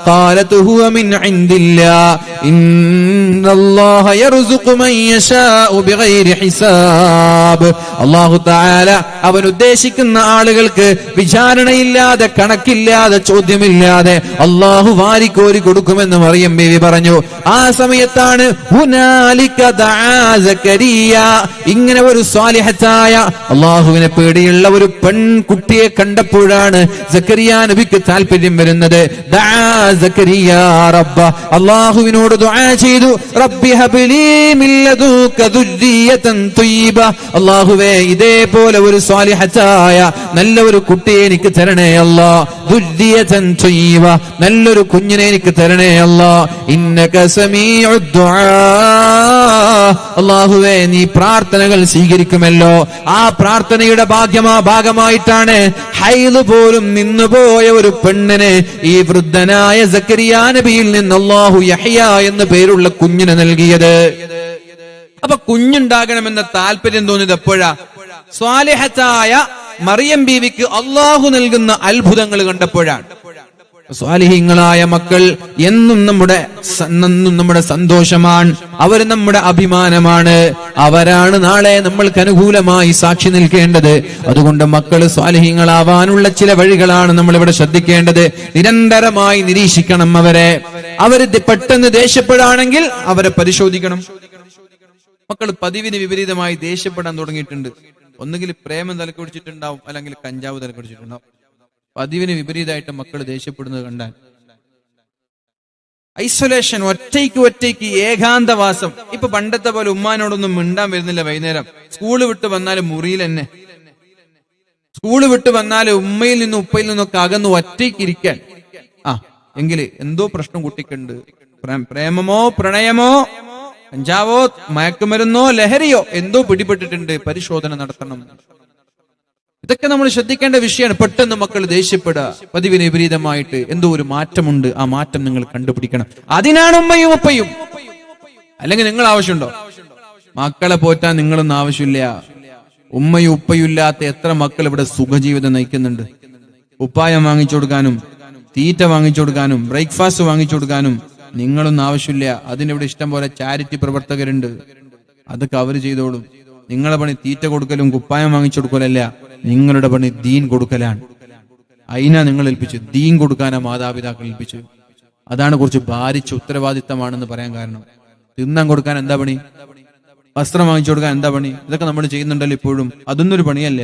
ഖാലത് ഹുവ മിൻ ഇൻദില്ലാഹ് ഇന്നല്ലാഹ യർസുഖു മൻ യശാഉ ബിഗൈരി ഹിസാബ്. അല്ലാഹു തആല അവൻ ഉദ്ദേശിക്കുന്ന ആളുകൾക്ക് വിചാരണയില്ലാതെ, കണക്കില്ലാതെ, ചോദ്യമില്ലാതെ അല്ലാഹു വാരിക്കോരി കൊടുക്കുമെന്ന് മറിയം ബീവി പറഞ്ഞു. ആ സമയത്താണ് ഹുനാലിക ദഅ സക്കരിയ, ഇങ്ങനെ ഒരു സ്വാലിഹത്തായ അല്ലാഹുവിനെ പേടിയുള്ള ഒരു പെൺകുട്ടിയെ കണ്ടപ്പോഴാണ് സക്കരിയ നബിക്ക് താല്പര്യം വരുന്നത്. ദഅ സക്കരിയ റബ്ബ, അല്ലാഹുവിനോട് ദുആ ചെയ്തു. റബ്ബി ഹബ്ലി മിൻ ലദുക ദുർരിയതൻ ത്വയ്യിബ, അല്ലാഹുവേ ഇതേപോലെ ഒരു സ്വാലിഹത്തായ നല്ല ഒരു കുട്ടിയെ എനിക്ക് തരണേ അല്ലാ. ദുർരിയതൻ ത്വയ്യിബ, നല്ലൊരു കുഞ്ഞിനെ എനിക്ക് തരണേ അല്ലാ. ഇന്നക സമീഉദ് ദുആ, അല്ലാഹുവേ നീ പ്രാർത്ഥനകൾ സ്വീകരിക്കുമല്ലോ. ആ പ്രാർത്ഥനയുടെ ഭാഗമായിട്ടാണ് ഹൈള് പോലും നിന്നുപോയ ഒരു പെണ്ണിന് ഈ വൃദ്ധനായ സക്കരിയ നബിയിൽ നിന്ന് അല്ലാഹു യഹ്യ എന്ന പേരുള്ള കുഞ്ഞിനെ നൽകിയത്. അപ്പൊ കുഞ്ഞുണ്ടാകണമെന്ന താല്പര്യം തോന്നിയത് എപ്പോഴാ? സ്വാലിഹത്തായ മറിയം ബീവിക്ക് അള്ളാഹു നൽകുന്ന അത്ഭുതങ്ങൾ കണ്ടപ്പോഴാണ്. സ്വാലിഹീങ്ങളായ മക്കൾ എന്നും നമ്മുടെ സന്തോഷമാണ്, അവർ നമ്മുടെ അഭിമാനമാണ്, അവരാണ് നാളെ നമ്മൾക്ക് അനുകൂലമായി സാക്ഷി നിൽക്കേണ്ടത്. അതുകൊണ്ട് മക്കൾ സ്വാലിഹീങ്ങളാവാനുള്ള ചില വഴികളാണ് നമ്മൾ ഇവിടെ ശ്രദ്ധിക്കേണ്ടത്. നിരന്തരമായി നിരീക്ഷിക്കണം അവര് പെട്ടെന്ന് ദേഷ്യപ്പെടാണെങ്കിൽ അവരെ പരിശോധിക്കണം. മക്കൾ പതിവിന് വിപരീതമായി ദേഷ്യപ്പെടാൻ തുടങ്ങിയിട്ടുണ്ട്. ഒന്നുകിൽ പ്രേമം തലക്കുടിച്ചിട്ടുണ്ടാവും, അല്ലെങ്കിൽ കഞ്ചാവ് തലക്കുടിച്ചിട്ടുണ്ടാവും. പതിവിന് വിപരീതമായിട്ട് മക്കൾ ദേഷ്യപ്പെടുന്നത് കണ്ടാൽ ഐസൊലേഷൻ, ഒറ്റയ്ക്ക് ഏകാന്തവാസം. ഇപ്പൊ പണ്ടത്തെ പോലെ ഉമ്മാനോടൊന്നും മിണ്ടാൻ വരുന്നില്ല. വൈകുന്നേരം സ്കൂള് വിട്ട് വന്നാല് മുറിയിൽ തന്നെ, സ്കൂള് വിട്ട് വന്നാല് ഉമ്മയിൽ നിന്നും ഉപ്പയിൽ നിന്നൊക്കെ അകന്ന് ഒറ്റയ്ക്ക് ഇരിക്കാൻ. എങ്കിൽ എന്തോ പ്രശ്നം കുട്ടിക്കുണ്ട്. പ്രേമമോ പ്രണയമോ കഞ്ചാവോ മയക്കുമരുന്നോ ലഹരിയോ എന്തോ പിടിപെട്ടിട്ടുണ്ട്. പരിശോധന നടത്തണം. ഇതൊക്കെ നമ്മൾ ശ്രദ്ധിക്കേണ്ട വിഷയമാണ്. പെട്ടെന്ന് മക്കൾ ദേഷ്യപ്പെടുക, പതിവിന് വിപരീതമായിട്ട് എന്തോ ഒരു മാറ്റമുണ്ട്. ആ മാറ്റം നിങ്ങൾ കണ്ടുപിടിക്കണം. അതിനാണ് ഉമ്മയും ഉപ്പയും. അല്ലെങ്കിൽ നിങ്ങൾ ആവശ്യമുണ്ടോ? മക്കളെ പോറ്റാൻ നിങ്ങളൊന്നും ആവശ്യമില്ല. ഉമ്മയും ഉപ്പയും ഇല്ലാത്ത എത്ര മക്കൾ ഇവിടെ സുഖജീവിതം നയിക്കുന്നുണ്ട്. ഉപ്പായം വാങ്ങിച്ചു കൊടുക്കാനും, തീറ്റ വാങ്ങിച്ചു കൊടുക്കാനും, ബ്രേക്ക്ഫാസ്റ്റ് വാങ്ങിച്ചു കൊടുക്കാനും നിങ്ങളൊന്നും ആവശ്യമില്ല. അതിനിവിടെ ഇഷ്ടം പോലെ ചാരിറ്റി പ്രവർത്തകരുണ്ട്. അതൊക്കെ അവര് ചെയ്തോളും. നിങ്ങളെ പണി തീറ്റ കൊടുക്കലും കുപ്പായം വാങ്ങിച്ചു കൊടുക്കലല്ല, നിങ്ങളുടെ പണി ദീൻ കൊടുക്കലാണ്. അതിനാ നിങ്ങൾ ഏൽപ്പിച്ചു. ദീൻ കൊടുക്കാനാ മാതാപിതാക്കൾ ഏൽപ്പിച്ചു. അതാണ് കുറച്ച് ഭാരിച്ച ഉത്തരവാദിത്തമാണെന്ന് പറയാൻ കാരണം. തിന്നാൻ കൊടുക്കാൻ എന്താ പണി? വസ്ത്രം വാങ്ങിച്ചു കൊടുക്കാൻ എന്താ പണി? ഇതൊക്കെ നമ്മൾ ചെയ്യുന്നുണ്ടല്ലോ ഇപ്പോഴും. അതൊന്നൊരു പണിയല്ല.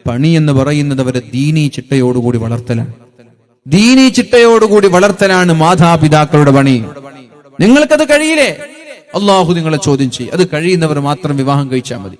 പണി എന്ന് പറയുന്നത് അവരെ ദീനീ ചിട്ടയോടുകൂടി വളർത്തലാണ്. ദീനീ ചിട്ടയോടുകൂടി വളർത്തലാണ് മാതാപിതാക്കളുടെ പണി. നിങ്ങൾക്കത് കഴിയില്ലേ? അള്ളാഹു നിങ്ങളെ ചോദ്യം ചെയ്യും. അത് കഴിയുന്നവർ മാത്രം വിവാഹം കഴിച്ചാൽ മതി.